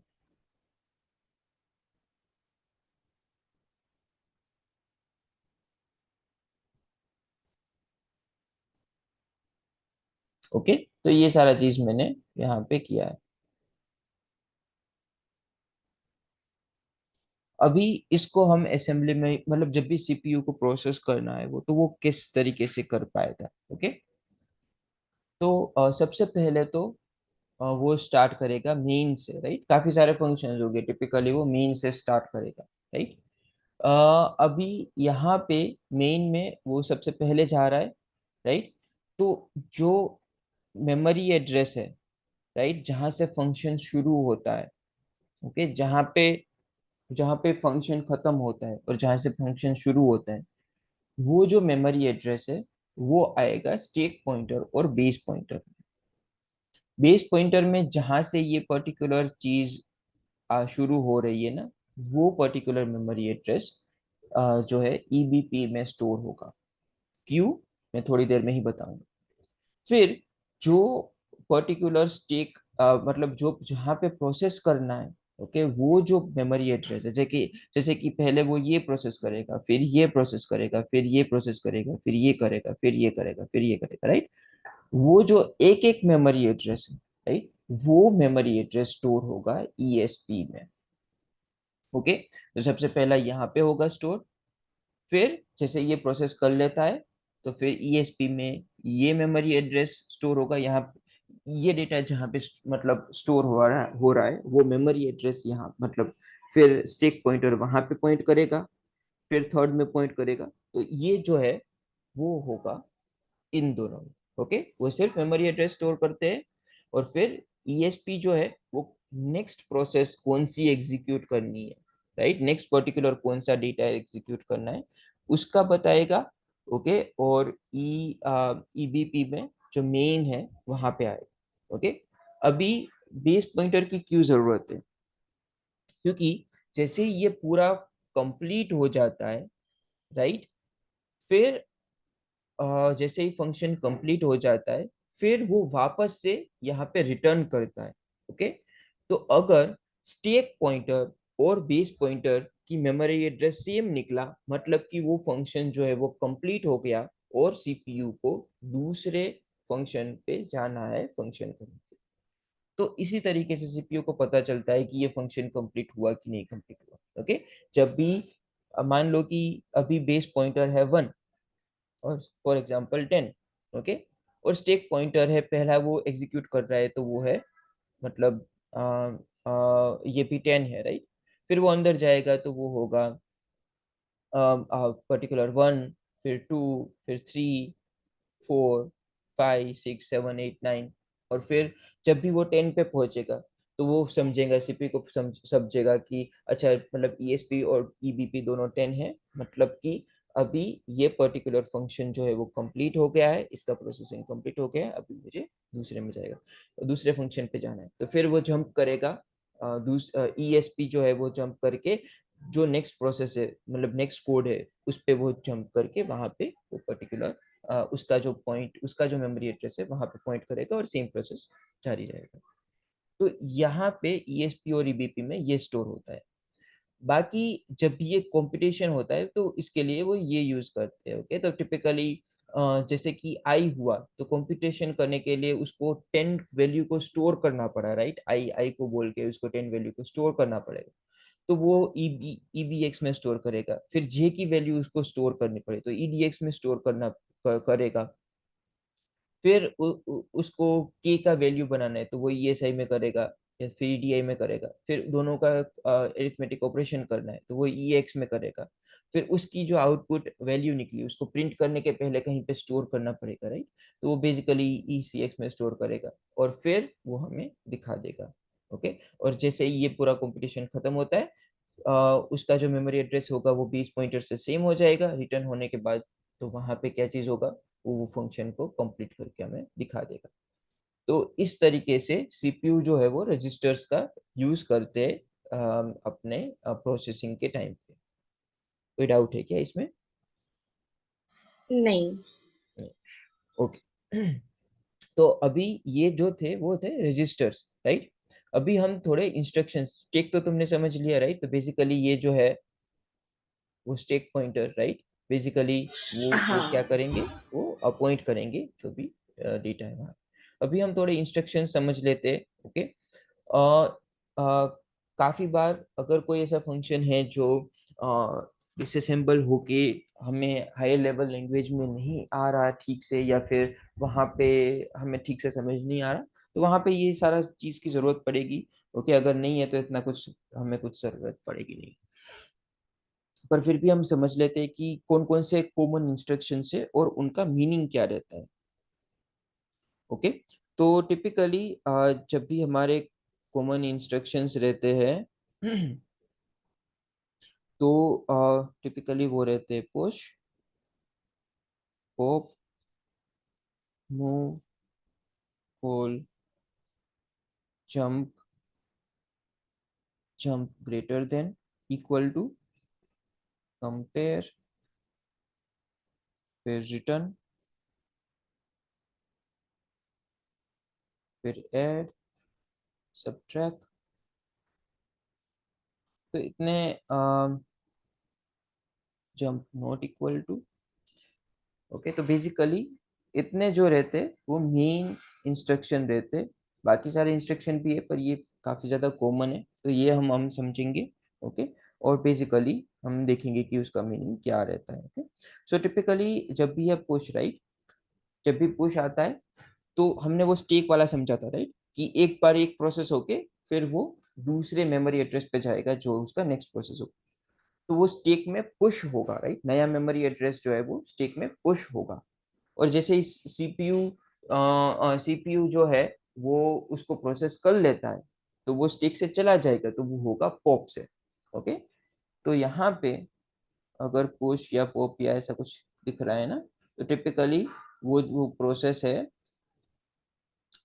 ओके, तो ये सारा चीज मैंने यहाँ पे किया है। अभी इसको हम असेंबली में मतलब जब भी सीपीयू को प्रोसेस करना है वो, तो वो किस तरीके से कर पाएगा। ओके, तो सबसे पहले तो वो स्टार्ट करेगा मेन से, राइट, काफी सारे फंक्शंस हो गए, टिपिकली वो मेन से स्टार्ट करेगा, राइट। अभी यहाँ पे मेन में वो सबसे पहले जा रहा है, राइट। तो जो मेमोरी एड्रेस है, राइट, जहां से फंक्शन शुरू होता है, ओके, जहाँ पे फंक्शन खत्म होता है और जहाँ से फंक्शन शुरू होता है, वो जो मेमोरी एड्रेस है वो आएगा स्टैक पॉइंटर और बेस पॉइंटर। बेस पॉइंटर में जहां से ये पर्टिकुलर चीज शुरू हो रही है ना, वो पर्टिकुलर मेमोरी एड्रेस जो है ईबीपी में स्टोर होगा। क्यों, मैं थोड़ी देर में ही बताऊंगा। फिर जो पर्टिकुलर स्टेक, मतलब जो जहाँ पे प्रोसेस करना है, ओके, वो जो मेमोरी एड्रेस है, जैसे कि पहले वो ये प्रोसेस करेगा, फिर ये प्रोसेस करेगा, फिर ये प्रोसेस करेगा, फिर ये करेगा, फिर ये करेगा, फिर ये करेगा, राइट। वो जो एक एक मेमोरी एड्रेस है, राइट, वो मेमोरी एड्रेस स्टोर होगा ईएसपी में। ओके, तो सबसे पहला यहाँ पे होगा स्टोर। फिर जैसे ये प्रोसेस कर लेता है, तो फिर ईएसपी में ये मेमोरी एड्रेस स्टोर होगा यहाँ। ये डेटा जहाँ पे मतलब स्टोर हो रहा है वो मेमोरी एड्रेस यहाँ मतलब फिर स्टैक पॉइंटर वहां पे पॉइंट करेगा, फिर थर्ड में पॉइंट करेगा। तो ये जो है वो होगा इन दोनों में। ओके, वो सिर्फ मेमोरी एड्रेस स्टोर करते हैं, और फिर ईएसपी जो है वो नेक्स्ट प्रोसेस कौन सी एग्जीक्यूट करनी है, राइट, नेक्स्ट पर्टिकुलर कौन सा डेटा एग्जीक्यूट करना है उसका बताएगा। ओके, और ईबीपी में जो मेन है वहां पे आएगा। ओके, अभी बेस पॉइंटर की क्यों जरूरत है? क्योंकि जैसे ही ये पूरा कंप्लीट हो जाता है, राइट, फिर जैसे ही फंक्शन कंप्लीट हो जाता है, फिर वो वापस से यहाँ पे रिटर्न करता है। ओके, तो अगर स्टैक पॉइंटर और बेस पॉइंटर की मेमोरी एड्रेस सेम निकला, मतलब कि वो फंक्शन जो है वो कंप्लीट हो गया और सीपीयू को दूसरे फंक्शन पे जाना है फंक्शन करने। तो इसी तरीके से सीपीयू को पता चलता है कि ये फंक्शन कंप्लीट हुआ कि नहीं कंप्लीट हुआ। ओके, जब भी मान लो कि अभी बेस पॉइंटर है 1 और फॉर एग्जांपल 10, ओके, और स्टैक पॉइंटर है पहला वो एग्जीक्यूट कर रहा है, तो वो है मतलब ये भी 10 है, राइट। फिर वो अंदर जाएगा तो वो होगा पर्टिकुलर 1, फिर 2, फिर 3, 4, 5, 6, 7, 8, 9, और फिर जब भी वो 10 पे पहुंचेगा तो वो समझेगा, सीपी को समझेगा कि अच्छा मतलब ईएसपी और ईबीपी दोनों 10 है, मतलब कि अभी ये पर्टिकुलर फंक्शन जो है वो कंप्लीट हो गया है, इसका प्रोसेसिंग कंप्लीट हो गया है, अभी मुझे दूसरे में जाएगा, दूसरे फंक्शन पे जाना है। तो फिर वो जंप करेगा, ईएसपी जो है वो जंप करके जो नेक्स्ट प्रोसेस है मतलब नेक्स्ट कोड है उस पे वो जंप करके वहां पे वो पर्टिकुलर उसका जो मेमोरी एड्रेस है वहां पे पॉइंट करेगा और सेम प्रोसेस जारी रहेगा। तो यहाँ पे ईएसपी और ईबीपी में ये स्टोर होता है। बाकी जब ये कंपटीशन होता है तो इसके लिए वो ये यूज करते हैं। ओके, तो टिपिकली जैसे कि आई हुआ तो कंपटीशन करने के लिए उसको 10 वैल्यू को स्टोर करना पड़ा, राइट, आई आई को बोल के उसको 10 वैल्यू को स्टोर करना पड़ेगा। तो वो ईबीएक्स में स्टोर करेगा। फिर जे की वैल्यू उसको स्टोर करनी पड़े तो ईडीएक्स में स्टोर करेगा। फिर उसको के का वैल्यू बनाना है तो वो ईएसआई में करेगा या फिर ईडीआई में करेगा। फिर दोनों का अरिथमेटिक ऑपरेशन करना है तो वो ईएक्स में करेगा। फिर उसकी जो आउटपुट वैल्यू निकली उसको प्रिंट करने के पहले कहीं पे स्टोर करना पड़ेगा, राइट। तो वो बेसिकली ईसीएक्स में स्टोर करेगा और फिर वो हमें दिखा देगा। ओके, और जैसे ही ये पूरा कंपटीशन खत्म होता है, उसका जो मेमोरी एड्रेस होगा वो 20 पॉइंटर से सेम हो जाएगा रिटर्न होने के बाद। तो वहां पे क्या चीज होगा, वो फंक्शन को कंप्लीट करके हमें दिखा देगा। तो इस तरीके से सीपीयू जो है वो रजिस्टर्स का यूज करते हैं अपने प्रोसेसिंग के टाइम पे। कोई डाउट है क्या इसमें? नहीं। ओके। तो अभी ये जो थे वो थे रजिस्टर्स, राइट। अभी हम थोड़े इंस्ट्रक्शंस, टेक तो तुमने समझ लिया, राइट। तो बेसिकली ये जो है वो स्टैक पॉइंटर, राइट, बेसिकली वो क्या हाँ। करेंगे, वो अपॉइंट करेंगे जो भी डेटा है वहाँ। अभी हम थोड़े इंस्ट्रक्शन समझ लेते हैं। ओके, काफी बार अगर कोई ऐसा फंक्शन है जो डिसअसेंबल होके हमें हायर लेवल लैंग्वेज में नहीं आ रहा ठीक से, या फिर वहाँ पे हमें ठीक से समझ नहीं आ रहा, तो वहाँ पे ये सारा चीज की जरूरत पड़ेगी। ओके, अगर नहीं है तो इतना कुछ हमें कुछ जरूरत पड़ेगी नहीं। पर फिर भी हम समझ लेते हैं कि कौन कौन से कॉमन इंस्ट्रक्शन है और उनका मीनिंग क्या रहता है। ओके। तो टिपिकली जब भी हमारे कॉमन इंस्ट्रक्शंस रहते हैं तो टिपिकली वो रहते हैं push, pop, move, call, jump, jump greater than, equal to, compare, फिर रिटर्न, फिर ऐड, सब्ट्रैक्ट। तो इतने jump not equal to. Okay, तो बेसिकली इतने जो रहते वो मेन इंस्ट्रक्शन रहते। बाकी सारे इंस्ट्रक्शन भी है पर ये काफी ज्यादा कॉमन है, तो ये हम समझेंगे। ओके, और बेसिकली हम देखेंगे कि उसका मीनिंग क्या रहता है। ओके, सो टिपिकली जब भी है पुश, राइट, जब भी पुश आता है तो हमने वो स्टेक वाला समझा था, राइट, कि एक बार एक प्रोसेस होके फिर वो दूसरे मेमोरी एड्रेस पे जाएगा जो उसका नेक्स्ट प्रोसेस हो। तो वो स्टेक में पुश होगा, राइट, नया मेमोरी एड्रेस जो है वो स्टेक में पुश होगा। और जैसे ही सीपीयू जो है वो उसको प्रोसेस कर लेता है तो वो स्टिक से चला जाएगा, तो वो होगा पॉप से। ओके, तो यहाँ पे अगर पुश या पॉप या ऐसा कुछ दिख रहा है ना, तो टिपिकली वो प्रोसेस है,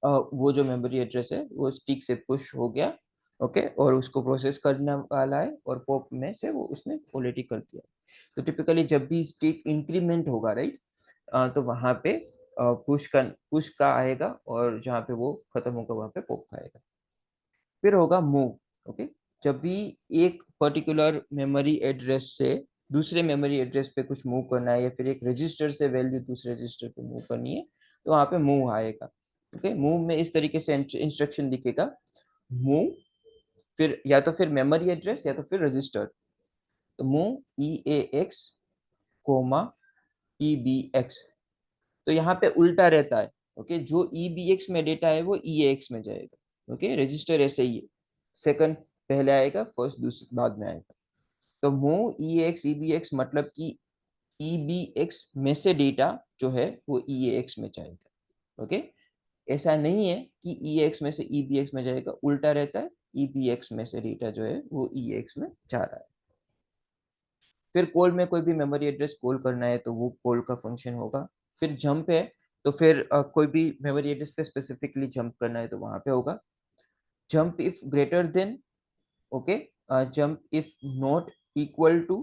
वो जो मेमोरी एड्रेस है वो स्टिक से पुश हो गया। ओके, और उसको प्रोसेस करने वाला है और पॉप में से वो उसने ऑलरेडी कर दिया। तो टिपिकली जब भी स्टिक इंक्रीमेंट होगा, राइट, तो वहां पे पुश का आएगा और जहाँ पे वो खत्म होगा वहां पे पॉप का आएगा। फिर होगा मूव। ओके, जब भी एक पर्टिकुलर मेमोरी एड्रेस से दूसरे मेमोरी एड्रेस पे कुछ मूव करना है या फिर एक रजिस्टर से वैल्यू दूसरे रजिस्टर पे मूव करनी है तो वहां पे मूव आएगा। ओके, मूव में इस तरीके से इंस्ट्रक्शन दिखेगा, मूव, फिर या तो फिर मेमोरी एड्रेस या तो फिर रजिस्टर। तो मूव EAX कोमा EBX। तो यहाँ पे उल्टा रहता है। ओके, जो EBX में डेटा है वो EAX में जाएगा। ओके, रजिस्टर ऐसे ही है, सेकंड पहले आएगा, फर्स्ट दूसरे बाद में आएगा। तो मूव EAX EBX मतलब कि EBX में से डेटा जो है वो EAX में जाएगा। ओके, ऐसा नहीं है कि EAX में से EBX में जाएगा, उल्टा रहता है, EBX में से डेटा जो है वो EAX में जा रहा है। फिर कॉल में कोई भी मेमोरी एड्रेस कॉल करना है तो वो कॉल का फंक्शन होगा। फिर जंप है, तो फिर कोई भी मेमोरी एड्रेस पे स्पेसिफिकली जंप करना है तो वहां पे होगा jump if greater than. Okay, jump if not equal to,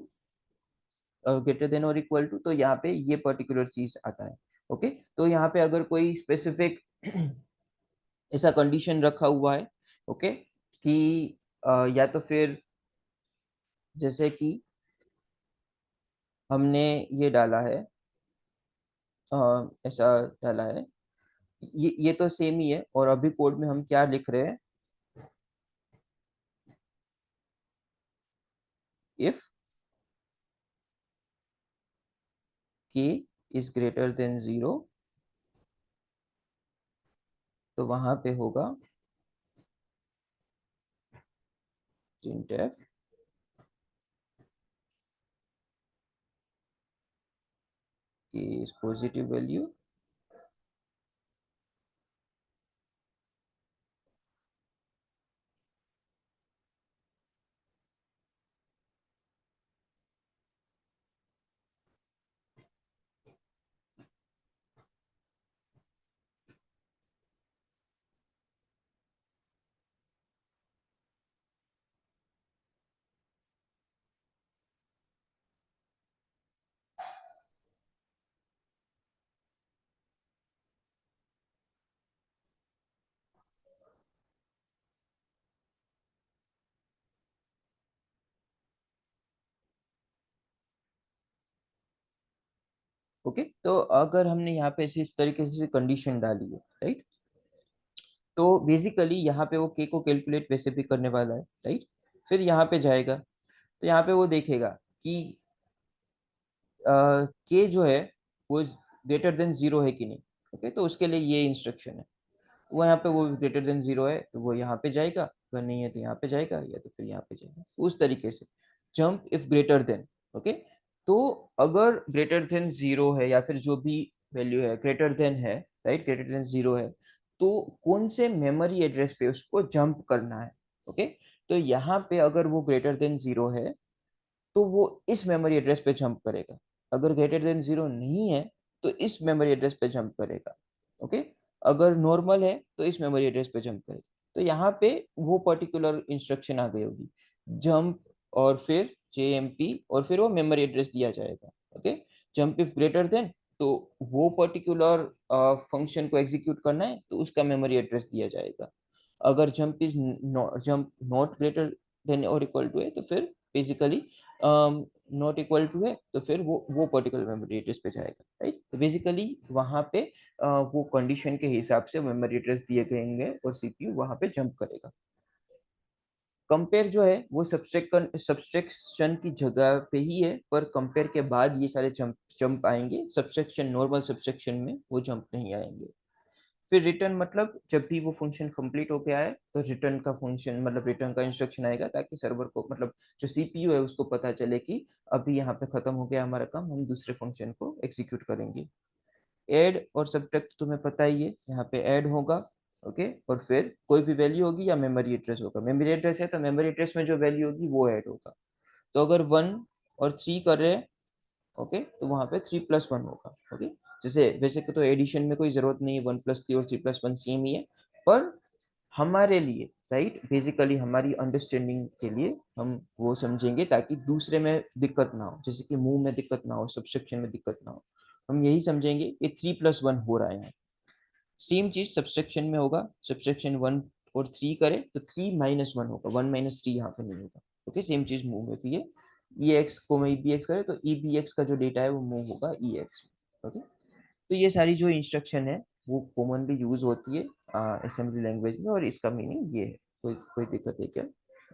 greater than और इक्वल टू, तो यहाँ पे ये पर्टिकुलर चीज आता है। ओके, तो यहाँ पे अगर कोई स्पेसिफिक ऐसा कंडीशन रखा हुआ है, ओके, कि या तो फिर जैसे कि हमने ये डाला है, ऐसा डाला है, ये तो सेम ही है। और अभी कोड में हम क्या लिख रहे हैं, if k is greater than 0, तो वहां पे होगा printf k is positive value। Okay, तो अगर हमने यहाँ पे इस तरीके से कंडीशन डाली है, राइट, तो बेसिकली यहाँ पे वो के को कैलकुलेट वैसे भी करने वाला है, राइट। फिर यहाँ पे जाएगा तो यहाँ पे वो देखेगा कि के जो है वो ग्रेटर देन 0 है कि नहीं। ओके, तो उसके लिए ये इंस्ट्रक्शन है, वो यहाँ पे वो ग्रेटर देन 0 है तो वो यहाँ पे जाएगा, अगर नहीं है तो यहाँ पे जाएगा या तो फिर यहाँ पे जाएगा, उस तरीके से jump if greater than. Okay, तो अगर ग्रेटर देन 0 है या फिर जो भी वैल्यू है ग्रेटर देन है, राइट, ग्रेटर देन 0 है, तो कौन से मेमोरी एड्रेस पे उसको जंप करना है। ओके, तो यहाँ पे अगर वो ग्रेटर देन 0 है तो वो इस मेमोरी एड्रेस पे जंप करेगा। अगर ग्रेटर देन 0 नहीं है तो इस मेमोरी एड्रेस पे जंप करेगा। ओके, अगर नॉर्मल है तो इस मेमोरी एड्रेस पे जंप करेगा। तो यहाँ पे वो पर्टिकुलर इंस्ट्रक्शन आ गई होगी, जंप और फिर JMP और फिर वो मेमोरी एड्रेस दिया जाएगा। Okay, jump if greater then, तो वो पर्टिकुलर फंक्शन को एग्जीक्यूट करना है तो उसका मेमोरी एड्रेस दिया जाएगा। अगर जंप नॉट ग्रेटर देन और इक्वल टू है तो फिर बेसिकली नॉट इक्वल टू है तो फिर वो पर्टिकुलर मेमोरी एड्रेस पे जाएगा, राइट। तो बेसिकली वहां पे वो कंडीशन के हिसाब से मेमोरी एड्रेस दिए गए और CPU वहां पे जंप करेगा। कंपेयर जो है वो सब्सट्रैक्शन की जगह पे ही है, पर कंपेयर के बाद ये सारे जंप जंप आएंगे, सब्सट्रैक्शन नॉर्मल सब्सट्रैक्शन में वो जंप नहीं आएंगे। फिर रिटर्न मतलब जब भी वो फंक्शन कंप्लीट होके आए तो रिटर्न का फंक्शन मतलब रिटर्न का इंस्ट्रक्शन आएगा, ताकि सर्वर को मतलब जो CPU है उसको पता चले कि अभी यहाँ पे खत्म हो गया हमारा काम, हम दूसरे फंक्शन को एग्जीक्यूट करेंगे। ऐड और सब्ट्रैक्ट तुम्हें पता ही है, यहाँ पे ऐड होगा। ओके, और फिर कोई भी वैल्यू होगी या मेमोरी एड्रेस होगा, मेमोरी एड्रेस है तो मेमोरी एड्रेस में जो वैल्यू होगी वो ऐड होगा। तो अगर 1 और 3 कर रहे हैं, ओके, तो वहां पे 3+1 होगा। ओके, जैसे वैसे तो एडिशन में कोई जरूरत नहीं है, 1+3 और 3+1 सेम ही है, पर हमारे लिए, राइट, बेसिकली हमारी अंडरस्टैंडिंग के लिए हम वो समझेंगे ताकि दूसरे में दिक्कत ना हो, जैसे कि मूव में दिक्कत ना हो, सब्सट्रैक्शन में दिक्कत ना हो। हम यही समझेंगे कि 3+1 हो रहा है। सेम चीज सब्सट्रैक्शन में होगा, सब्सट्रैक्शन 1 और 3 करे तो 3-1 होगा, 1-3 यहाँ पे नहीं होगा। ओके, सेम चीज मूव में भी है, EX को मैं EBX करे तो EBX का जो डेटा है वो मूव होगा EX में। ओके, तो ये सारी जो इंस्ट्रक्शन है वो कॉमनली यूज होती है असेंबली लैंग्वेज में, और इसका मीनिंग ये है। कोई कोई दिक्कत है क्या,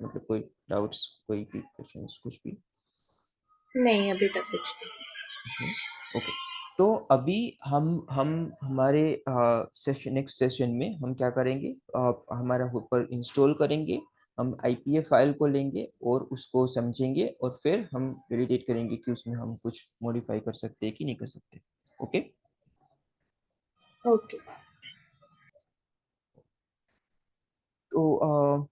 मतलब कोई डाउट्स, कोई भी क्वेश्चंस, कुछ भी नहीं, अभी तक कुछ इसमें? ओके, तो अभी हम हमारे सेशन नेक्स्ट सेशन में हम क्या करेंगे, हमारा ऊपर इंस्टॉल करेंगे, हम IPA फाइल को लेंगे और उसको समझेंगे, और फिर हम वैलिडेट करेंगे कि उसमें हम कुछ मॉडिफाई कर सकते हैं कि नहीं कर सकते। ओके, नहीं। ओके। तो